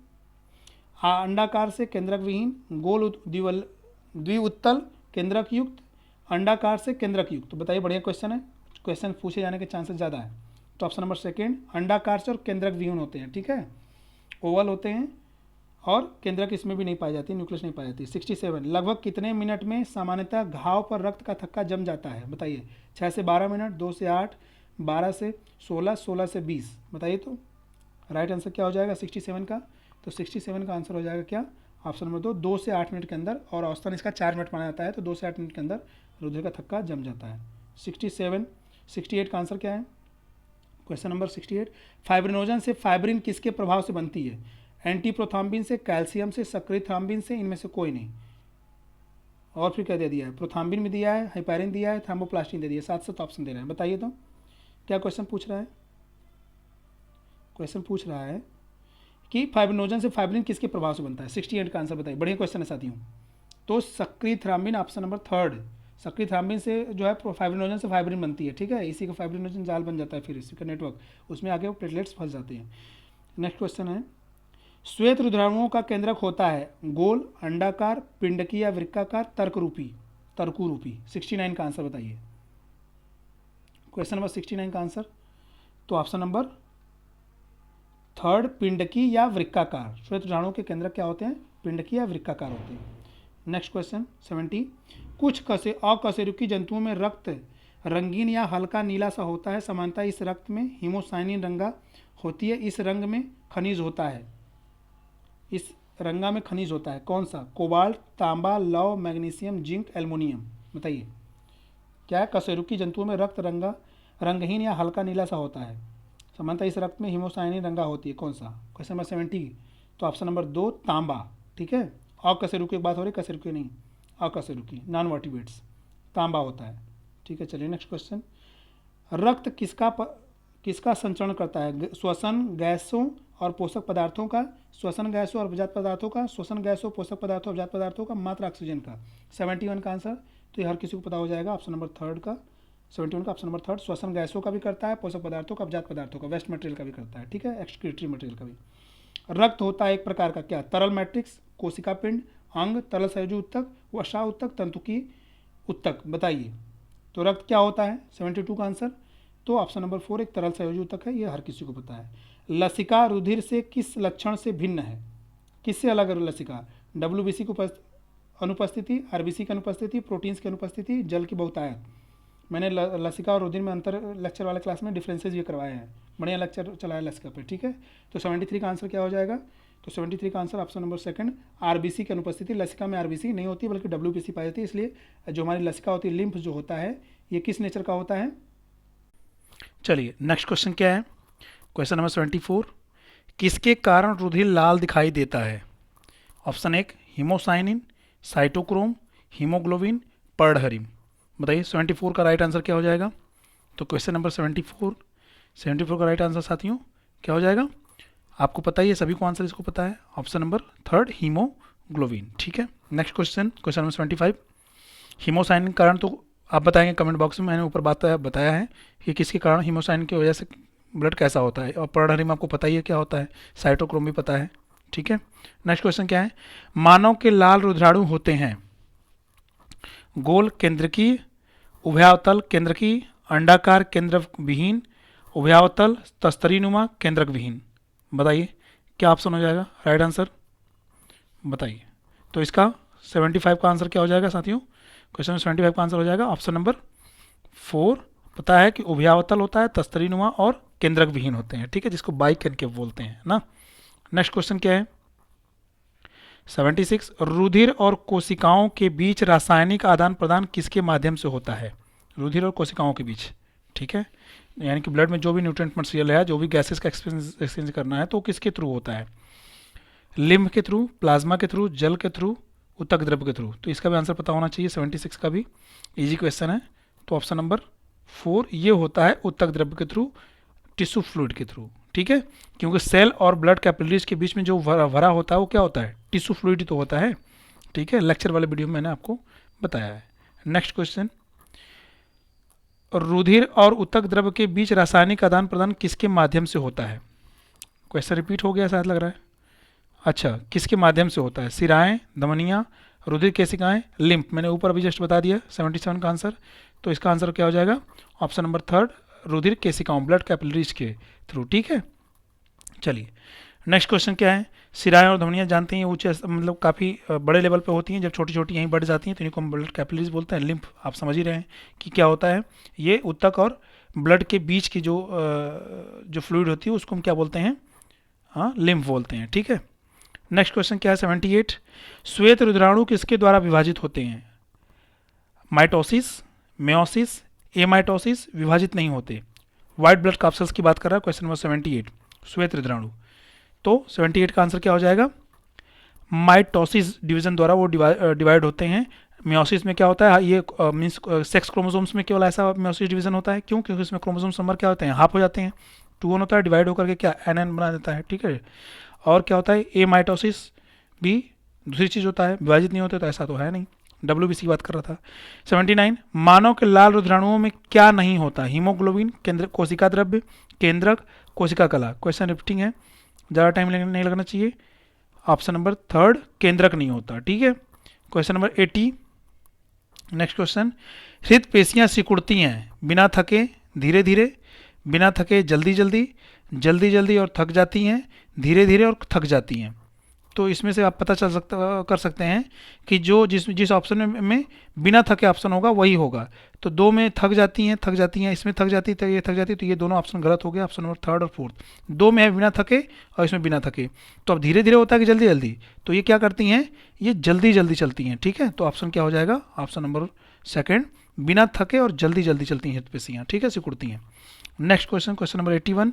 अंडाकार से केंद्रक विहीन, गोल द्विउत्तल केंद्रक युक्त, अंडाकार से केंद्रक युक्त। तो बताइए, बढ़िया क्वेश्चन है, क्वेश्चन पूछे जाने के चांसेस ज़्यादा है। तो ऑप्शन नंबर 2 अंडाकार से और केंद्रक विहीन होते हैं। ठीक है, ओवल होते हैं और केंद्रक इसमें भी नहीं पाई जाती, न्यूक्लियस नहीं पाई जाती। 67 लगभग कितने मिनट में सामान्यतः घाव पर रक्त का थक्का जम जाता है? बताइए। 6 से 12 मिनट, 2 से 8, 12 से 16, 16 से 20। बताइए तो राइट आंसर क्या हो जाएगा 67 का? तो 67 का आंसर हो जाएगा क्या? ऑप्शन नंबर 2 से 8 मिनट के अंदर, और औसतन इसका 4 मिनट माना जाता है। तो 2 से 8 मिनट के अंदर रुधिर का थक्का जम जाता है। 68 का आंसर क्या है? क्वेश्चन नंबर 68 फाइब्रिनोजन से फाइब्रिन किसके प्रभाव से बनती है? एंटीप्रोथ्राम्बिन से, कैल्शियम से, सक्रिय थ्राम्बिन से, इनमें से कोई नहीं। और फिर क्या दे दिया है? प्रोथ्राम्बिन भी दिया है, हाइपैरिन दिया है, थ्रोम्बोप्लास्टिन दे दिया है। 7 ऑप्शन दे रहे हैं। बताइए तो क्या क्वेश्चन पूछ रहा है? क्वेश्चन पूछ रहा है कि फाइब्रिनोजन से फाइब्रिन किसके प्रभाव से बनता है। 68 का आंसर बताइए। बढ़िया क्वेश्चन है साथियों। तो सक्रिय थ्राम्बिन, ऑप्शन नंबर 3 सक्रिय थ्राम्बिन से जो है फाइब्रिनोजन से फाइब्रिन बनती है। ठीक है, इसी का फाइब्रिनोजन जाल बन जाता है, फिर इसी का नेटवर्क, उसमें आगे वो प्लेटलेट्स फंस जाते हैं। नेक्स्ट क्वेश्चन है श्वेत रुधिराणुओं का केंद्रक होता है गोल, अंडाकार, पिंडकीय या वृक्काकार, तर्कुरूपी। 69 का आंसर बताइए। क्वेश्चन नंबर 69 का आंसर, तो ऑप्शन नंबर थर्ड पिंडकीय या वृक्काकार। श्वेत रुधिराणुओं के केंद्रक क्या होते हैं? पिंडकीय या वृक्काकार होते हैं। नेक्स्ट क्वेश्चन 70, कुछ अकशेरुकी जंतुओं में रक्त रंगीन या हल्का नीला सा होता है। सामान्यतः इस रक्त में हीमोसाइनिन रंगा होती है। इस रंग में खनिज होता है। इस रंगा में खनिज होता है कौन सा? कोबाल्ट, तांबा, लौह, मैग्नीशियम, जिंक, एल्युमिनियम। बताइए क्या है? कशेरुकी जंतुओं में रक्त रंगहीन या हल्का नीला सा होता है। सामान्यतः इस रक्त में हीमोसाइनिन रंगा होती है कौन सा? क्वेश्चन नंबर 70, तो ऑप्शन नंबर 2 तांबा। ठीक है, अकशेरुकी की बात हो रही, कशेरुकी नहीं, अकशेरुकी नॉन वर्टिब्रेट्स, तांबा होता है। ठीक है, चलिए नेक्स्ट क्वेश्चन। रक्त किसका संचरण करता है? श्वसन गैसों और पोषक पदार्थों का, श्वसन गैसों और अवजात पदार्थों का, श्वसन गैसों, पोषक पदार्थों, अवजात पदार्थों का, मात्र ऑक्सीजन का। 71 का आंसर, तो ये हर किसी को पता हो जाएगा। ऑप्शन नंबर थर्ड का, 71 का ऑप्शन नंबर थर्ड, श्वसन गैसों का भी करता है, पोषक पदार्थों का, अवजात पदार्थों का, वेस्ट मटेरियल का भी करता है। ठीक है, एक्सक्रीटरी मटेरियल का भी। रक्त होता है एक प्रकार का क्या? तरल मैट्रिक्स, कोशिका पिंड, अंग, तरल संयोजी ऊतक, वसा ऊतक, तंतुकी ऊतक। बताइए तो रक्त क्या होता है? 72 का आंसर, तो ऑप्शन नंबर 4 एक तरल संयोजी ऊतक है, ये हर किसी को पता है। लसिका रुधिर से किस लक्षण से भिन्न है? किससे अलग है लसिका? WBC की अनुपस्थिति, RBC की अनुपस्थिति, प्रोटीन्स की अनुपस्थिति, जल की बहुतायत। मैंने लसिका और रुधिर में अंतर लेक्चर वाले क्लास में डिफरेंसेस भी करवाए हैं, बढ़िया लेक्चर चलाया लसिका पे। ठीक है, तो 73 का आंसर क्या हो जाएगा? तो 73 का answer option number second, RBC की अनुपस्थिति। लसिका में RBC नहीं होती बल्कि WBC पाई जाती है, इसलिए जो हमारी लसिका होती है, लिम्फ जो होता है, ये किस नेचर का होता है? चलिए नेक्स्ट क्वेश्चन क्या है? क्वेश्चन नंबर 74, किसके कारण रुधिर लाल दिखाई देता है? ऑप्शन 1 हीमोसाइनिन, साइटोक्रोम, हीमोग्लोबिन, पर्डहरिम। बताइए 74 का राइट आंसर क्या हो जाएगा? तो क्वेश्चन नंबर 74 का राइट आंसर साथियों क्या हो जाएगा? आपको पता ही है, सभी को आंसर इसको पता है, ऑप्शन नंबर थर्ड हीमोग्लोबिन। ठीक है, next question, question number 75, haemocyanin कारण तो आप बताएंगे कमेंट बॉक्स में, मैंने ऊपर बताया है कि किसके कारण हीमोसाइनिन की वजह से ब्लड कैसा होता है, और पर्डहरिम आपको पता ही है क्या होता है, साइटोक्रोम भी पता है। ठीक है, नेक्स्ट क्वेश्चन क्या है? मानव के लाल रुधिराणु होते हैं गोल केंद्रकीय, उभयावतल केंद्रकीय, अंडाकार केंद्रक विहीन, उभयावतल तस्तरीनुमा केंद्रक विहीन। बताइए क्या ऑप्शन हो जाएगा राइट आंसर? बताइए तो इसका 75 का आंसर क्या हो जाएगा साथियों? क्वेश्चन में 75 का आंसर हो जाएगा ऑप्शन नंबर 4। पता है कि उभयावतल होता है, तस्तरीनुमा और केंद्रक विहीन होते हैं। ठीक है, जिसको बाइकनकेव बोलते हैं ना। नेक्स्ट क्वेश्चन क्या है? 76, रुधिर और कोशिकाओं के बीच रासायनिक आदान प्रदान किसके माध्यम से होता है? रुधिर और कोशिकाओं के बीच। ठीक है, यानी कि ब्लड में जो भी न्यूट्रिएंट मटेरियल है, जो भी गैसेस का एक्सचेंज करना है, तो किसके थ्रू होता है? लिम्फ के थ्रू, प्लाज्मा के थ्रू, जल के थ्रू, ऊतक द्रव्य के थ्रू। तो इसका भी आंसर पता होना चाहिए, 76 का भी इजी क्वेश्चन है। तो ऑप्शन नंबर 4 ये होता है ऊतक द्रव्य के थ्रू, टिश्यू फ्लूइड के थ्रू। ठीक है, क्योंकि सेल और ब्लड कैपिलरीज के बीच में जो भरा होता है वो क्या होता है? टिश्यू फ्लूइड तो होता है। ठीक है, लेक्चर वाले वीडियो में मैंने आपको बताया है। नेक्स्ट क्वेश्चन, रुधिर और ऊतक द्रव्य के बीच रासायनिक आदान प्रदान किसके माध्यम से होता है? क्वेश्चन रिपीट हो गया शायद लग रहा है। अच्छा, किसके माध्यम से होता है? सिराएं, धमनियाँ, रुधिर केशिकाएं, लिम्फ। मैंने ऊपर अभी जस्ट बता दिया 77 का आंसर। तो इसका आंसर क्या हो जाएगा? ऑप्शन नंबर थर्ड, रुधिर केशिकाओं, ब्लड कैपिलरीज के थ्रू। ठीक है, चलिए नेक्स्ट क्वेश्चन क्या है? सिराएं और धमनियाँ जानते हैं ऊंचे मतलब काफ़ी बड़े लेवल पे होती हैं, जब छोटी छोटी यहीं बढ़ जाती हैं तो इनको हम ब्लड कैपिलरीज बोलते हैं। लिम्फ आप समझ ही रहे हैं कि क्या होता है, ये ऊतक और ब्लड के बीच की जो फ्लूइड होती है उसको हम क्या बोलते हैं? हाँ, लिम्फ बोलते हैं। ठीक है, नेक्स्ट क्वेश्चन क्या है? 78, श्वेत रुधिराणु किसके द्वारा विभाजित होते हैं? माइटोसिस, मेयोसिस, एमाइटोसिस, विभाजित नहीं होते। व्हाइट ब्लड कैप्सूल्स की बात कर रहा है क्वेश्चन नंबर 78, श्वेत रुधिराणु। तो 78 का आंसर क्या हो जाएगा? माइटोसिस डिवीजन द्वारा वो डिवाइड होते हैं। मेयोसिस में क्या होता है? ये मीन्स सेक्स क्रोमोसोम्स में केवल ऐसा मेयोसिस डिवीजन होता है। क्यों? क्योंकि इसमें क्रोमोसोम्स नंबर क्या होते हैं? हाफ हो जाते हैं, 2 होता है, डिवाइड होकर के क्या NN बना देता है। ठीक है, और क्या होता है? ए माइटोसिस भी दूसरी चीज़ होता है, विभाजित नहीं होते, तो ऐसा तो है नहीं। WBC की बात कर रहा था। 79, मानव के लाल रुधिराणुओं में क्या नहीं होता? हीमोग्लोबिन, केंद्र कोशिका द्रव्य, केंद्रक, कोशिका कला। क्वेश्चन रिपीटिंग है, ज़्यादा टाइम नहीं लगना चाहिए। ऑप्शन नंबर थर्ड केंद्रक नहीं होता, ठीक है। क्वेश्चन नंबर 80, नेक्स्ट क्वेश्चन, हृद पेशियाँ सिकुड़ती हैं बिना थके धीरे धीरे, बिना थके जल्दी जल्दी, जल्दी जल्दी और थक जाती हैं, धीरे धीरे और थक जाती हैं। तो इसमें से आप पता कर सकते हैं कि जो जिस ऑप्शन में बिना थके ऑप्शन होगा वही होगा। तो दो में थक जाती हैं, इसमें थक जाती है, तो ये थक जाती है, तो ये दोनों ऑप्शन गलत हो गया, ऑप्शन नंबर थर्ड और फोर्थ। दो में है बिना थके और इसमें बिना थके। तो अब धीरे धीरे होता है कि जल्दी जल्दी, तो ये क्या करती हैं, ये जल्दी जल्दी चलती हैं, ठीक है। तो ऑप्शन क्या हो जाएगा, ऑप्शन नंबर सेकेंड, बिना थके और जल्दी जल्दी चलती हैं पेशियाँ, ठीक है, सिकुड़ती हैं। नेक्स्ट क्वेश्चन, क्वेश्चन नंबर 81,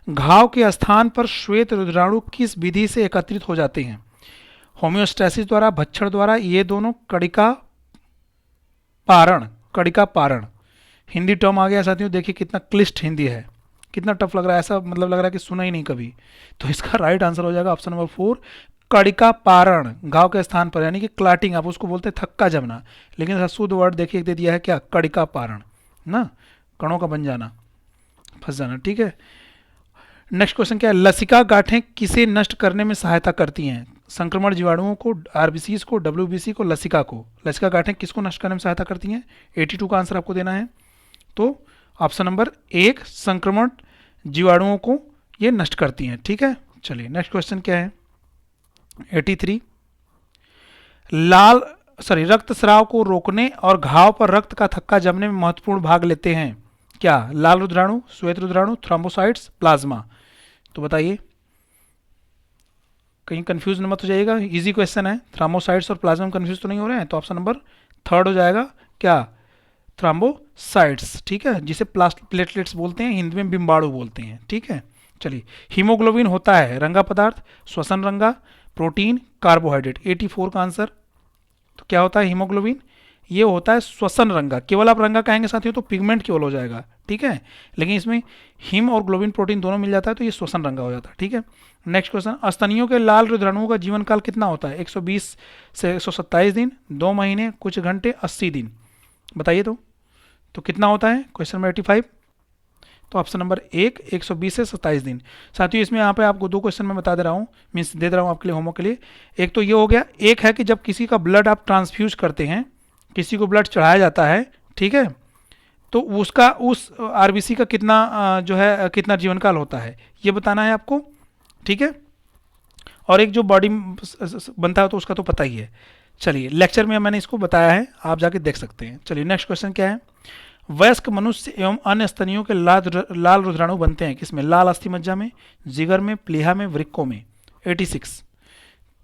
घाव के स्थान पर श्वेत रुद्राणु किस विधि से एकत्रित हो जाते हैं? होम्योस्टैसिस द्वारा, भक्षण द्वारा, ये दोनों, कड़िका पारण, कड़िका पारण। हिंदी टर्म आ गया साथियों, देखिए कितना क्लिष्ट हिंदी है, कितना टफ लग रहा है, ऐसा मतलब लग रहा है कि सुना ही नहीं कभी। तो इसका राइट आंसर हो जाएगा ऑप्शन नंबर 4, कड़िका पारण। घाव के स्थान पर, यानी कि क्लाटिंग, आप उसको बोलते हैं थक्का जमना, लेकिन शुद्ध वर्ड देखिए दे दिया है क्या, कड़िका पारण ना, कणों का बन जाना, फंस जाना, ठीक है। नेक्स्ट क्वेश्चन क्या है, लसिका गांठें किसे नष्ट करने में सहायता करती हैं? संक्रमण जीवाणुओं को, आरबीसीज को, डब्ल्यूबीसी को, लसिका को। लसिका गांठें किसको नष्ट करने में सहायता करती हैं? 82 का आंसर आपको देना है। तो ऑप्शन नंबर 1, संक्रमण जीवाणुओं को ये नष्ट करती हैं, ठीक है। चलिए नेक्स्ट क्वेश्चन क्या है, 83, रक्तस्राव को रोकने और घाव पर रक्त का थक्का जमने में महत्वपूर्ण भाग लेते हैं क्या? लाल रुद्राणु, श्वेत रुद्राणु, थ्रोम्बोसाइट्स, प्लाज्मा। तो बताइए, कहीं कंफ्यूज मत हो जाइएगा, इजी क्वेश्चन है। थ्रोम्बोसाइट्स और प्लाज्मा में कंफ्यूज तो नहीं हो रहे हैं? तो ऑप्शन नंबर थर्ड हो जाएगा क्या, थ्रोम्बोसाइट्स, ठीक है, जिसे प्लेटलेट्स बोलते हैं, हिंदी में बिम्बाणु बोलते हैं, ठीक है। चलिए, हीमोग्लोबिन होता है रंगा पदार्थ, श्वसन रंगा, प्रोटीन, कार्बोहाइड्रेट। 84 का आंसर, तो क्या होता है हीमोग्लोबिन? ये होता है श्वसन रंगा। केवल आप रंगा कहेंगे साथियों तो पिगमेंट केवल हो जाएगा, ठीक है, लेकिन इसमें हीम और ग्लोबिन प्रोटीन दोनों मिल जाता है तो ये श्वसन रंगा हो जाता है, ठीक है। नेक्स्ट क्वेश्चन, स्तनियों के लाल रुद्राणुओं का जीवन काल कितना होता है? 120 से 127 दिन, 2 महीने, कुछ घंटे, 80 दिन। बताइए तो कितना होता है? क्वेश्चन नंबर 85, तो ऑप्शन नंबर 1, 120 से 27 दिन। साथियों इसमें यहाँ पे आपको 2 क्वेश्चन मैं बता दे रहा हूँ, मीन्स दे दे रहा हूँ आपके लिए होमवर्क के लिए। एक तो ये हो गया, एक है कि जब किसी का ब्लड आप ट्रांसफ्यूज करते हैं, किसी को ब्लड चढ़ाया जाता है, ठीक है, तो उसका उस आरबीसी का कितना जो है कितना जीवन काल होता है ये बताना है आपको, ठीक है। और एक जो बॉडी बनता है तो उसका तो पता ही है। चलिए, लेक्चर में मैंने इसको बताया है, आप जाके देख सकते हैं। चलिए नेक्स्ट क्वेश्चन क्या है, वयस्क मनुष्य एवं अन्य स्तनियों के लाल रुद्राणु बनते हैं किसमें? लाल अस्थि मज्जा में, जिगर में, प्लीहा में, वृक्कों में। 86,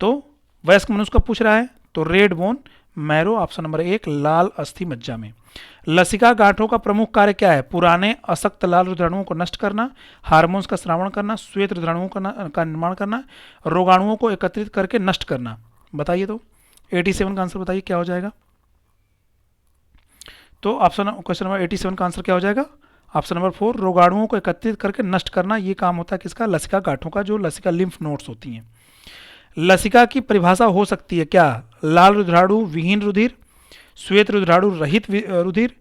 तो वयस्क मनुष्य का पूछ रहा है, तो red bone marrow, option number 1, लाल अस्थि मज्जा में। लसिका गांठों का प्रमुख कार्य क्या है? पुराने असक्त लाल रुद्राणुओं को नष्ट करना, हार्मोन्स का स्रावण करना, श्वेत रुद्राणुओं का निर्माण करना, रोगाणुओं को एकत्रित करके नष्ट करना। बताइए तो 87 का आंसर बताइए क्या हो जाएगा? तो ऑप्शन क्वेश्चन नंबर 87 का आंसर क्या हो जाएगा? ऑप्शन नंबर 4, रोगाणुओं को एकत्रित करके नष्ट करना। ये काम होता है किसका? लसिका गांठों का, जो लसिका लिम्फ नोड्स होती हैं। लसिका की परिभाषा हो सकती है क्या? लाल रुद्राणु विहीन रुधिर, श्वेत रुद्राणु रहित रुधिर,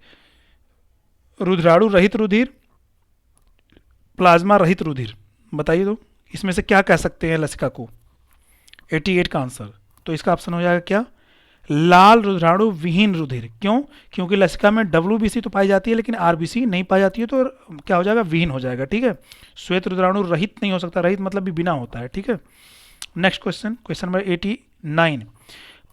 रुद्राणु रहित रुधिर, प्लाज्मा रहित रुधिर। बताइए तो इसमें से क्या कह सकते हैं लसिका को? 88 का आंसर, तो इसका ऑप्शन हो जाएगा क्या? लाल रुद्राणु विहीन रुधिर। क्यों? क्योंकि लसिका में डब्ल्यूबीसी तो पाई जाती है लेकिन आरबीसी नहीं पाई जाती है, तो क्या हो जाएगा? विहीन हो जाएगा, ठीक है। श्वेत रुद्राणु रहित नहीं हो सकता, रहित मतलब भी बिना होता है, ठीक है। नेक्स्ट क्वेश्चन, क्वेश्चन नंबर 89,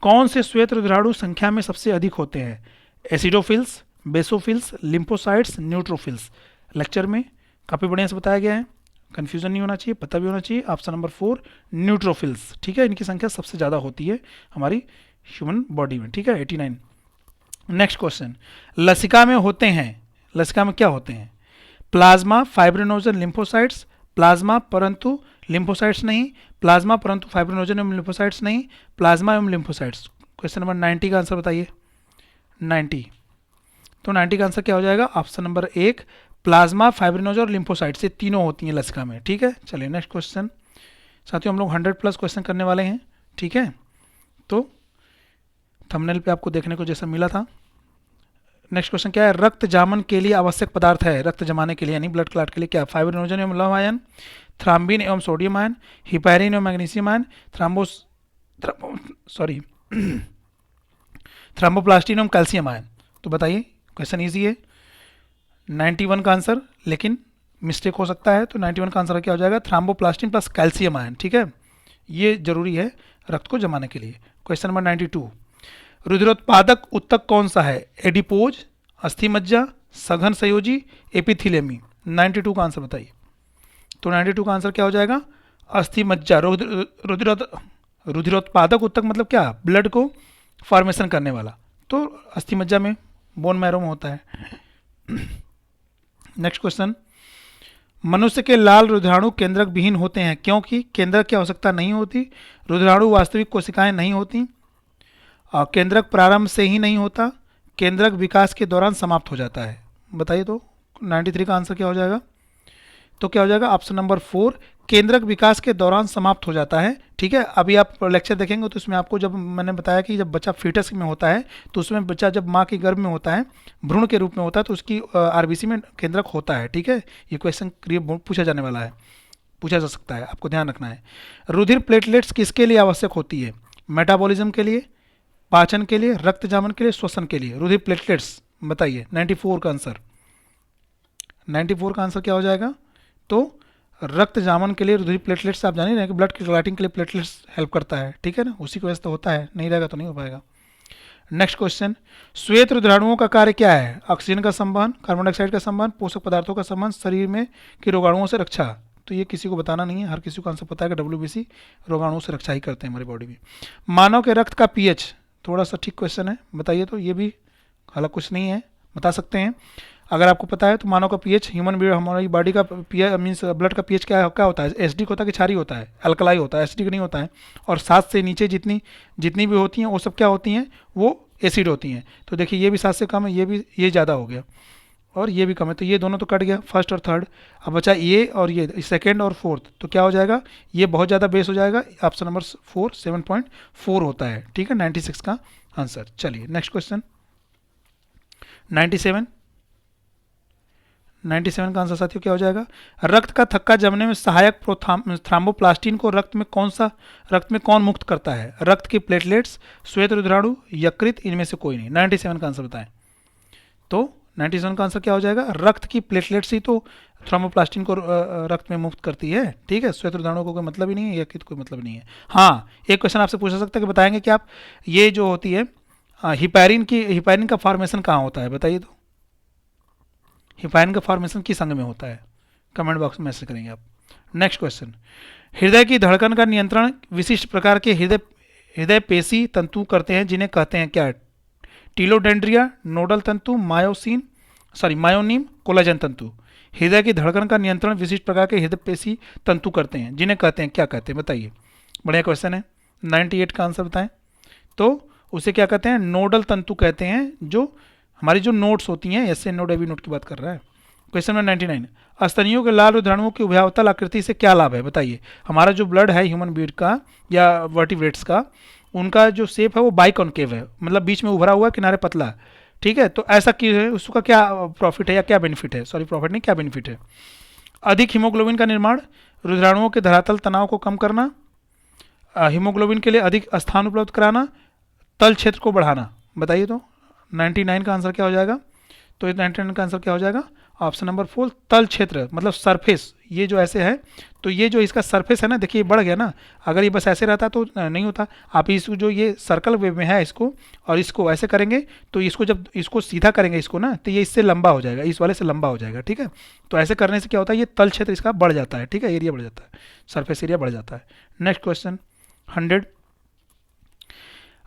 कौन से श्वेत रुद्राणु संख्या में सबसे अधिक होते हैं? Acidophils, basophils, lymphocytes, neutrophils. Lecture में काफ़ी बढ़िया से बताया गया है, कन्फ्यूजन नहीं होना चाहिए, पता भी होना चाहिए। ऑप्शन नंबर 4, न्यूट्रोफिल्स, ठीक है, इनकी संख्या सबसे ज़्यादा होती है हमारी ह्यूमन बॉडी में, ठीक है। 89। नेक्स्ट क्वेश्चन, लसिका में होते हैं, लसिका में क्या होते हैं? Plasma, fibrinogen, lymphocytes. प्लाज्मा परंतु लिम्फोसाइट्स नहीं, प्लाज्मा परंतु फाइब्रिनोजन एवं लिम्फोसाइट्स नहीं, प्लाज्मा एवं लिम्फोसाइट्स। क्वेश्चन नंबर 90 का आंसर बताइए। 90, तो 90 का आंसर क्या हो जाएगा? ऑप्शन नंबर 1, प्लाज्मा, फाइब्रिनोजन और लिम्फोसाइट्स, ये तीनों होती हैं लसिका में, ठीक है। चलिए नेक्स्ट क्वेश्चन, साथियों हम लोग 100+ क्वेश्चन करने वाले हैं, ठीक है। तो थंबनेल पे आपको देखने को जैसा मिला था, नेक्स्ट क्वेश्चन क्या है, रक्त जामन के लिए आवश्यक पदार्थ है, रक्त जमाने के लिए यानी ब्लड क्लॉट के लिए क्या, फाइब्रिनोजन एवं लौह आयन, थ्राम्बिन एवं सोडियम आयन, हिपैरिन एवं मैग्नीशियम आयन, सॉरी थ्राम्बोप्लास्टिन एवं कैल्शियम आयन। तो बताइए, क्वेश्चन इजी है, 91 का आंसर, लेकिन मिस्टेक हो सकता है, तो 91 का आंसर क्या हो जाएगा, थ्राम्बोप्लास्टिन प्लस कैल्शियम आयन। ठीक है, ये जरूरी है रक्त को जमाने के लिए। क्वेश्चन नंबर 92, रुधिरोत्पादक ऊतक कौन सा है, एडिपोज, अस्थि मज्जा, सघन संयोजी, एपिथीलियमी। 92 का आंसर बताइए। तो 92 का आंसर क्या हो जाएगा, अस्थि मज्जा। रुधिरोत्पादक ऊतक मतलब क्या, ब्लड को फॉर्मेशन करने वाला, तो अस्थि मज्जा में, बोन मैरो में होता है। नेक्स्ट क्वेश्चन, मनुष्य के लाल रुधिराणु केंद्रक विहीन होते हैं क्योंकि केंद्रक की आवश्यकता नहीं होती, रुधिराणु वास्तविक कोशिकाएं नहीं होती, केंद्रक प्रारंभ से ही नहीं होता, केंद्रक विकास के दौरान समाप्त हो जाता है। बताइए तो 93 का आंसर क्या हो जाएगा, तो क्या हो जाएगा ऑप्शन नंबर 4, केंद्रक विकास के दौरान समाप्त हो जाता है। ठीक है, अभी आप लेक्चर देखेंगे तो उसमें आपको, जब मैंने बताया कि जब बच्चा फीटस में होता है तो उसमें बच्चा जब माँ के गर्भ में होता है, भ्रूण के रूप में होता है, तो उसकी आरबीसी में केंद्रक होता है। ठीक है, ये क्वेश्चन पूछा जाने वाला है, पूछा जा सकता है, आपको ध्यान रखना है। रुधिर प्लेटलेट्स किसके लिए आवश्यक होती है, मेटाबॉलिज्म के लिए, पाचन के लिए, रक्त जामन के लिए, श्वसन के लिए। रुधिर प्लेटलेट्स बताइए, 94 का आंसर, 94 का आंसर क्या हो जाएगा, तो रक्त जामन के लिए रुधिर प्लेटलेट्स, आप जान ही रहे हैं कि ब्लड की क्लॉटिंग के लिए प्लेटलेट्स हेल्प करता है। ठीक है ना, उसी की वजह से तो होता है, नहीं रहेगा तो नहीं हो पाएगा। नेक्स्ट क्वेश्चन, श्वेत रुधिराणुओं का कार्य क्या है, ऑक्सीजन का संवहन, कार्बन डाइऑक्साइड का संवहन, पोषक पदार्थों का संवहन, शरीर में की रोगाणुओं से रक्षा। तो ये किसी को बताना नहीं है, हर किसी को आंसर पता है कि WBC रोगाणुओं से रक्षा ही करते हैं हमारी बॉडी में। मानव के रक्त का pH, थोड़ा सा ठीक क्वेश्चन है, बताइए तो, ये भी हालांकि कुछ नहीं है, बता सकते हैं अगर आपको पता है। तो मानव का pH, ह्यूमन बीड, हमारी बॉडी का pH मीन्स ब्लड का pH क्या होता है, एसिडिक होता है कि क्षारीय होता है, अल्कलाई होता है, एसिडिक नहीं होता है। और 7 से नीचे जितनी भी होती हैं वो सब क्या होती हैं, वो एसिड होती हैं। तो देखिए ये भी 7 से कम है, ये ज़्यादा हो गया, और ये भी कम है, तो ये दोनों तो कट गया, फर्स्ट और थर्ड। अब बचा ये और ये, सेकेंड और फोर्थ, तो क्या हो जाएगा, ये बहुत ज़्यादा बेस हो जाएगा, ऑप्शन नंबर 4 7.4 होता है। ठीक है, 96 का आंसर। चलिए नेक्स्ट क्वेश्चन, 97 का आंसर साथियों क्या हो जाएगा, रक्त का थक्का जमने में सहायक थ्राम्बोप्लास्टिन को रक्त में कौन मुक्त करता है, रक्त की प्लेटलेट्स, श्वेत रुधिराणु, यकृत, इनमें से कोई नहीं। 97 का आंसर बताएं। तो 97 का आंसर क्या हो जाएगा, रक्त की प्लेटलेट्स ही तो थ्राम्बोप्लास्टिन को रक्त में मुक्त करती है। ठीक है, श्वेत रुधिराणु को कोई मतलब ही नहीं है, यकृत कोई मतलब नहीं है। हाँ, एक क्वेश्चन आपसे पूछा सकता है कि बताएंगे कि आप ये जो होती है हिपैरिन का फॉर्मेशन कहाँ होता है, बताइए तो, हिपैरिन का फॉर्मेशन किस अंग में होता है, कमेंट बॉक्स में मैसेज करेंगे आप। नेक्स्ट क्वेश्चन, हृदय की धड़कन का नियंत्रण विशिष्ट प्रकार के हृदय पेशी तंतु करते हैं जिन्हें कहते हैं क्या, टीलोडेंड्रिया, नोडल तंतु, मायोनीम, कोलाजन तंतु। हृदय की धड़कन का नियंत्रण विशिष्ट प्रकार के हृदय पेशी तंतु करते हैं जिन्हें कहते हैं, क्या कहते हैं बताइए। बढ़िया क्वेश्चन है, 98 का आंसर बताएं। तो उसे क्या कहते हैं, नोडल तंतु कहते हैं, जो हमारी जो नोट्स होती हैं, एसए नोड, एवी नोट की बात कर रहा है। क्वेश्चन नंबर 99, स्तनियों के लाल रुधिराणुओं की उभयावतल आकृति से क्या लाभ है, बताइए। हमारा जो ब्लड है ह्यूमन बीड का या वर्टिब्रेट्स का, उनका जो शेप है वो बाइकॉन्केव है, मतलब बीच में उभरा हुआ, किनारे पतला। ठीक है, तो ऐसा क्यों है, उसका क्या प्रॉफिट है या क्या बेनिफिट है, सॉरी प्रॉफिट नहीं, क्या बेनिफिट है। अधिक हीमोग्लोबिन का निर्माण, रुधिराणुओं के धरातल तनाव को कम करना, हीमोग्लोबिन के लिए अधिक स्थान उपलब्ध कराना, तल क्षेत्र को बढ़ाना। बताइए तो 99 का आंसर क्या हो जाएगा, तो 99 का आंसर क्या हो जाएगा, ऑप्शन नंबर 4, तल क्षेत्र, मतलब सरफेस। ये जो ऐसे है, तो ये जो इसका सरफेस है ना, देखिए ये बढ़ गया ना, अगर ये बस ऐसे रहता तो नहीं होता। आप इसको जो ये सर्कल वे में है इसको, और इसको ऐसे करेंगे, तो इसको जब इसको सीधा करेंगे इसको ना, तो ये इससे लंबा हो जाएगा, इस वाले से लंबा हो जाएगा। ठीक है, तो ऐसे करने से क्या होता है, ये तल क्षेत्र इसका बढ़ जाता है। ठीक है, एरिया बढ़ जाता है, सरफेस एरिया बढ़ जाता है। नेक्स्ट क्वेश्चन 100,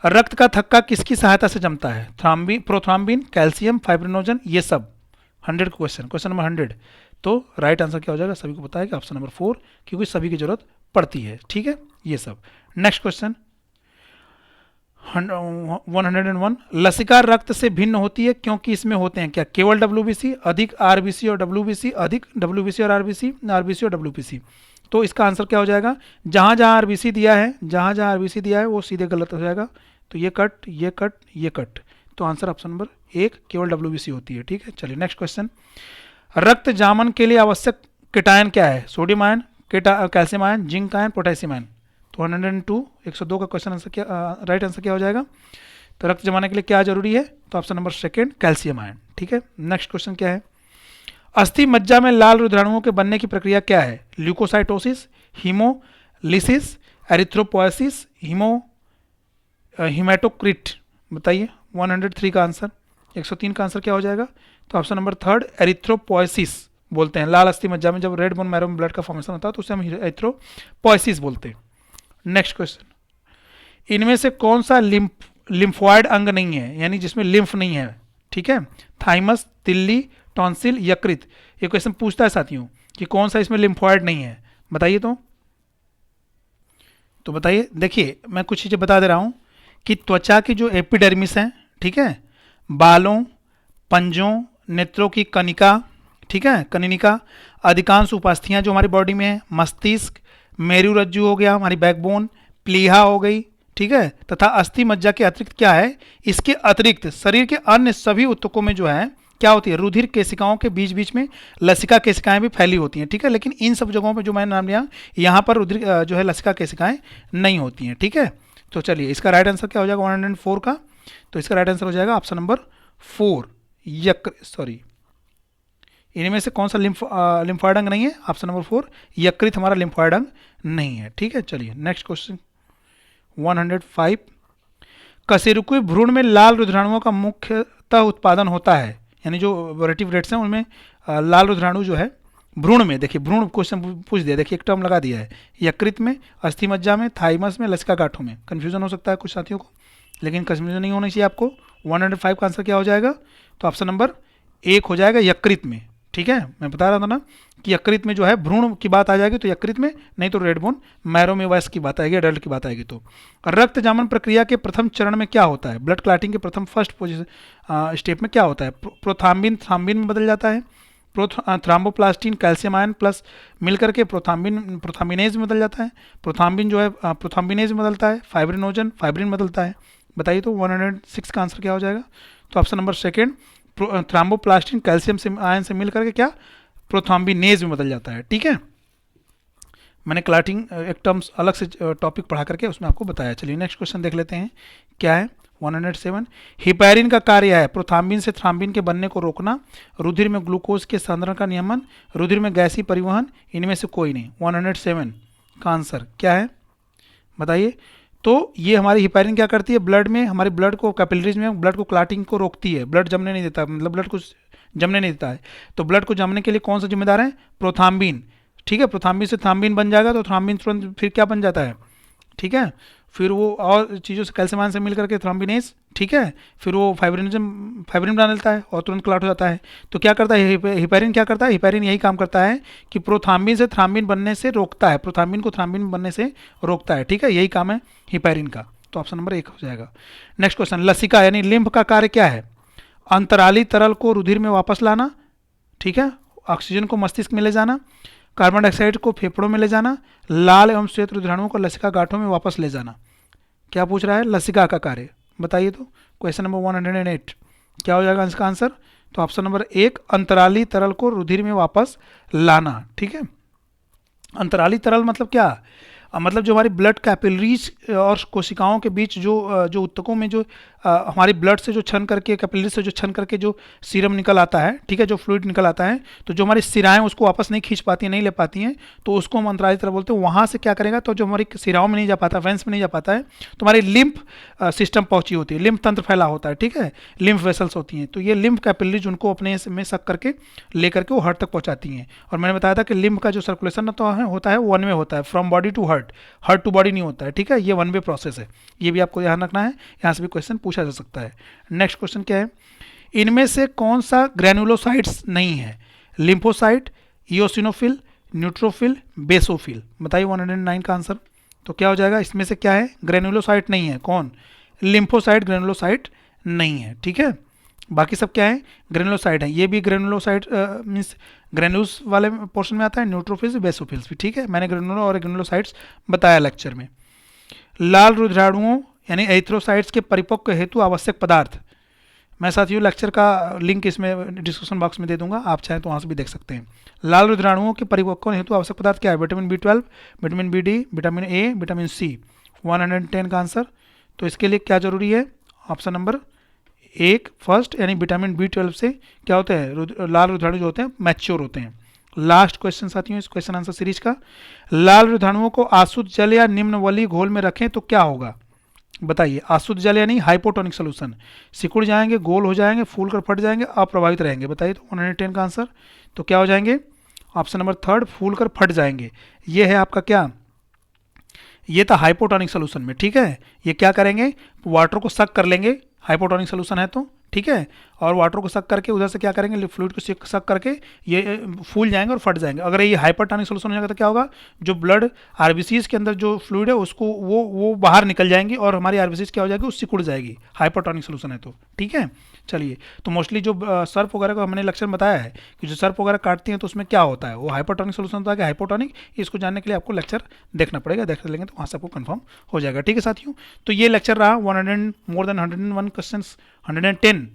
रक्त का थक्का किसकी सहायता से जमता है, प्रोथ्राम्बिन, कैल्शियम, फाइब्रिनोजन, ये सब। 100 क्वेश्चन नंबर 100। तो राइट आंसर क्या हो जाएगा, सभी को पता है कि ऑप्शन नंबर 4, क्योंकि सभी की जरूरत पड़ती है। ठीक है, ये सब। नेक्स्ट क्वेश्चन 101, लसिका रक्त से भिन्न होती है क्योंकि इसमें होते हैं क्या, केवल WBC, अधिक RBC और WBC, अधिक WBC और RBC, RBC और WBC। तो इसका आंसर क्या हो जाएगा, जहाँ जहाँ RBC दिया है वो सीधे गलत हो जाएगा। तो ये कट, ये कट, ये कट, तो आंसर ऑप्शन नंबर एक केवल WBC होती है। ठीक है, चलिए नेक्स्ट क्वेश्चन। रक्त जामन के लिए आवश्यक कीटायन क्या है? Sodium ion, calcium ion, zinc ion, potassium ion. तो 102 का क्वेश्चन आंसर क्या, राइट आंसर क्या हो जाएगा? तो रक्त जमाने के लिए क्या जरूरी है? तो option number second calcium ion. ठीक है, नेक्स्ट क्वेश्चन क्या है? अस्थि मज्जा में लाल रुधिराणुओं के बनने की प्रक्रिया क्या है? Leucocytosis, haemolysis, erythropoiesis, haematocrit. बताइए 103 का आंसर, 103 का आंसर क्या हो जाएगा? तो ऑप्शन नंबर थर्ड एरिथ्रोपोएसिस बोलते हैं। लाल अस्थि मज्जा में जब रेड बोन मैरो में ब्लड का फॉर्मेशन होता है तो उसे हम एरिथ्रोपोएसिस बोलते हैं। नेक्स्ट क्वेश्चन, इनमें से कौन सा लिम्फॉइड अंग नहीं है, यानी जिसमें लिम्फ नहीं है? ठीक है, थाइमस, तिल्ली, टॉन्सिल, यकृत। ये क्वेश्चन पूछता है साथियों कि कौन सा इसमें लिम्फॉइड नहीं है, बताइए। तो बताइए, देखिए मैं कुछ चीज़ें बता दे रहा हूँ कि त्वचा की जो एपिडर्मिस है, ठीक है, बालों, पंजों, नेत्रों की कनिका, ठीक है, कनिनिका, अधिकांश उपास्थियाँ जो हमारी बॉडी में है, मस्तिष्क, मेरुरज्जु हो गया, हमारी बैकबोन, प्लीहा हो गई, ठीक है, तथा अस्थि मज्जा के अतिरिक्त क्या है? इसके अतिरिक्त शरीर के अन्य सभी ऊतकों में जो है क्या होती है? रुधिर केशिकाओं के बीच बीच में लसिका केशिकाएं भी फैली होती हैं। ठीक है, लेकिन इन सब जगहों पे जो मैंने नाम लिया, यहाँ पर रुधिर जो है लसिका केशिकाएं नहीं होती हैं। ठीक है, तो चलिए इसका राइट आंसर क्या हो जाएगा 104 का? तो इसका राइट आंसर हो जाएगा ऑप्शन नंबर 4 इनमें से कौन सा लिम्फॉइड अंग नहीं है? ऑप्शन नंबर 4 यकृत हमारा लिम्फॉइड अंग नहीं है। ठीक है, चलिए नेक्स्ट क्वेश्चन 105। कशेरुकी भ्रूण में लाल रुधिराणुओं का मुख्यतः उत्पादन होता है, यानी जो वोलेटिव रेट्स हैं उनमें लाल रुधिराणु जो है भ्रूण में, देखिए भ्रूण क्वेश्चन पूछ दिया, देखिए एक टर्म लगा दिया है, यकृत में, अस्थि मज्जा में, थाइमस में, लसिका गांठों में। कन्फ्यूजन हो सकता है कुछ साथियों को, लेकिन कन्फ्यूजन नहीं होना चाहिए आपको। 105 का आंसर क्या हो जाएगा? तो ऑप्शन नंबर 1 हो जाएगा यकृत में। ठीक है, मैं बता रहा था ना कि यकृत में जो है भ्रूण की बात आ जाएगी तो यकृत में, नहीं तो रेड बोन मैरो में वयस्क की बात आएगी, अडल्ट की बात आएगी। तो रक्त जामन प्रक्रिया के प्रथम चरण में क्या होता है? ब्लड क्लॉटिंग के प्रथम फर्स्ट स्टेप में क्या होता है? प्रोथाम्बिन थ्राम्बिन में बदल जाता है, थ्राम्बोप्लास्टिन कैल्शियम आयन प्लस मिलकर के प्रोथाम्बिनेज में बदल जाता है, प्रोथाम्बिन जो है प्रोथाम्बिनेज में बदलता है, फाइब्रिनोजन फाइब्रिन बदलता है। बताइए तो 106 का आंसर क्या हो जाएगा? तो option number second thromboplastin calcium से आयन से मिल करके क्या प्रोथाम्बिनेज में बदल जाता है। ठीक है, मैंने क्लॉटिंग एक टर्म्स अलग से टॉपिक पढ़ा करके उसमें आपको बताया। चलिए नेक्स्ट क्वेश्चन देख लेते हैं, क्या है 107। हिपैरिन का कार्य है प्रोथाम्बिन से थ्राम्बिन के बनने को रोकना, रुधिर में ग्लूकोज के सांद्रण का नियमन, रुधिर में गैसीय परिवहन, इनमें से कोई नहीं। 107 का आंसर क्या है बताइए। तो ये हमारी हिपैरिन क्या करती है? ब्लड में, हमारे ब्लड को कैपिलरीज में ब्लड को क्लॉटिंग को रोकती है, ब्लड जमने नहीं देता, मतलब ब्लड को जमने नहीं देता है। तो ब्लड को जमने के लिए कौन सा जिम्मेदार है? प्रोथाम्बिन। ठीक है, प्रोथाम्बिन से थ्राम्बिन बन जाएगा तो थ्राम्बिन तुरंत फिर क्या बन जाता है? ठीक है, फिर वो और चीज़ों से कैल्शियम आयन से मिल करके थ्राम्बिनेज, ठीक है, फिर वो फाइब्रिन बना लेता है और तुरंत क्लॉट हो जाता है। तो क्या करता है हिपैरिन? क्या करता है हिपैरिन? यही काम करता है कि प्रोथाम्बिन से थ्राम्बिन बनने से रोकता है, प्रोथाम्बिन को थ्राम्बिन बनने से रोकता है। ठीक है, यही काम है हिपैरिन का। तो ऑप्शन नंबर 1 हो जाएगा। नेक्स्ट क्वेश्चन, लसिका यानी लिम्फ का कार्य क्या है? अंतराली तरल को रुधिर में वापस लाना, ठीक है, ऑक्सीजन को मस्तिष्क में ले जाना, कार्बन डाइऑक्साइड को फेफड़ों में ले जाना, लाल एवं श्वेत रुधिराणुओं को लसिका गांठों में वापस ले जाना। क्या पूछ रहा है? लसिका का कार्य बताइए तो। क्वेश्चन नंबर 108 क्या हो जाएगा इसका आंसर? तो ऑप्शन नंबर 1 अंतराली तरल को रुधिर में वापस लाना। ठीक है, अंतराली तरल मतलब क्या? मतलब जो हमारी ब्लड कैपिलरीज और कोशिकाओं के बीच जो ऊतकों में जो हमारी ब्लड से जो छन करके कैपिलरीज से जो छन करके जो सीरम निकल आता है, ठीक है, जो फ्लूइड निकल आता है, तो जो हमारी सिराएं उसको वापस नहीं खींच पाती हैं, नहीं ले पाती हैं, तो उसको हम अंतराली तरल बोलते हैं। वहाँ से क्या करेगा? तो जो हमारी सिराओं में नहीं जा पाता, वेंस में नहीं जा पाता है, तो हमारी लिम्फ सिस्टम पहुंची होती है, लिम्फ तंत्र फैला होता है, ठीक है, लिम्फ वेसल्स होती हैं, तो ये लिम्फ कैपिलरीज उनको अपने में सक करके लेकर के वो हार्ट तक पहुँचाती हैं। और मैंने बताया था कि लिम्फ का जो सर्कुलेशन होता है वन वे होता है, from body to heart, heart to body नहीं होता है। ठीक है, ये वन वे प्रोसेस है, ये भी आपको ध्यान रखना है, यहाँ से भी क्वेश्चन पूछा जा सकता है। नेक्स्ट क्वेश्चन क्या है? इनमें से कौन सा ग्रैनुलोसाइट्स नहीं है? Lymphocyte, eosinophil, neutrophil, basophil. बताइए 109 का आंसर। तो क्या हो जाएगा? इसमें से क्या है? ग्रैनुलोसाइट नहीं है। कौन? लिम्फोसाइट ग्रैनुलोसाइट नहीं है। ठीक है, बाकी सब क्या है? ग्रेनुलोसाइट है। ये भी ग्रेनुलोसाइट मीन्स ग्रेनुल्स वाले पोर्शन में आता है, न्यूट्रोफिल्स बेसोफिल्स भी। ठीक है, मैंने ग्रेनुलो और ग्रेनुलोसाइट्स बताया लेक्चर में। लाल रुधिराणुओं यानी एरिथ्रोसाइट्स के परिपक्व हेतु आवश्यक पदार्थ मैं साथियों लेक्चर का लिंक इसमें डिस्क्रिप्शन बॉक्स में दे दूंगा, आप चाहें तो वहाँ से भी देख सकते हैं। लाल रुद्राणुओं के परिपक्वन हेतु आवश्यक पदार्थ क्या है? Vitamin B12, vitamin BD, vitamin A, vitamin C. 110 का आंसर। तो इसके लिए क्या जरूरी है? ऑप्शन नंबर एक फर्स्ट, यानी विटामिन B12 से क्या होते हैं, लाल रुद्राणु जो होते हैं मैच्योर होते हैं। लास्ट क्वेश्चन साथियों इस क्वेश्चन आंसर सीरीज का, लाल रुद्राणुओं को आसुत जल या निम्न वली घोल में रखें तो क्या होगा? बताइए। आसुत जल यानी हाइपोटोनिक सोल्यूशन, सिकुड़ जाएंगे, गोल हो जाएंगे, फूल कर फट जाएंगे, अप्रभावित रहेंगे। बताइए। तो 110 का आंसर तो क्या हो जाएंगे? ऑप्शन नंबर थर्ड, फूल कर फट जाएंगे। ये है आपका क्या, ये था हाइपोटोनिक सोल्यूशन में। ठीक है, ये क्या करेंगे, वाटर को सक कर लेंगे, हाइपोटोनिक सोल्यूशन है तो, ठीक है, और वाटर को सक करके उधर से क्या करेंगे, फ्लूइड को सक करके ये फूल जाएंगे और फट जाएंगे। अगर ये हाइपरटोनिक सोल्यूशन हो जाएगा तो क्या होगा, जो ब्लड आरबीसीज के अंदर जो फ्लूइड है उसको वो बाहर निकल जाएंगी और हमारी आरबीसीज क्या हो जाएगी, उससे सिकुड़ जाएगी, हाइपरटोनिक सोल्यूशन है तो। ठीक है, चलिए। तो मोस्टली जो सर्फ वगैरह को हमने लेक्चर में बताया है कि जो सर्फ वगैरह काटती हैं तो उसमें क्या होता है, वो हाइपरटोनिक सोल्यूशन होता है कि हाइपोटोनिक, इसको जानने के लिए आपको लेक्चर देखना पड़ेगा, देख लेंगे तो वहाँ से आपको कंफर्म हो जाएगा। ठीक है साथियों, तो ये लेक्चर रहा 100 मोर देन 101 क्वेश्चन, 110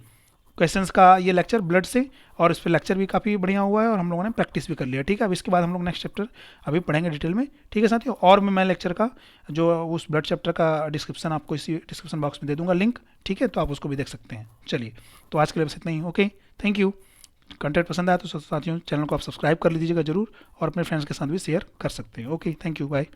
क्वेश्चंस का ये लेक्चर ब्लड से, और इस पर लेक्चर भी काफ़ी बढ़िया हुआ है और हम लोगों ने प्रैक्टिस भी कर लिया। ठीक है, अब इसके बाद हम लोग नेक्स्ट चैप्टर अभी पढ़ेंगे डिटेल में। ठीक है साथियों, और मैं लेक्चर का जो उस ब्लड चैप्टर का डिस्क्रिप्शन आपको इसी डिस्क्रिप्शन बॉक्स में दे दूंगा लिंक। ठीक है, तो आप उसको भी देख सकते हैं। चलिए, तो आज के लिए बस इतना ही। Okay, thank you. कंटेंट पसंद आया तो साथियों चैनल को आप सब्सक्राइब कर लीजिएगा जरूर, और अपने फ्रेंड्स के साथ भी शेयर कर सकते हैं। Okay, thank you, bye.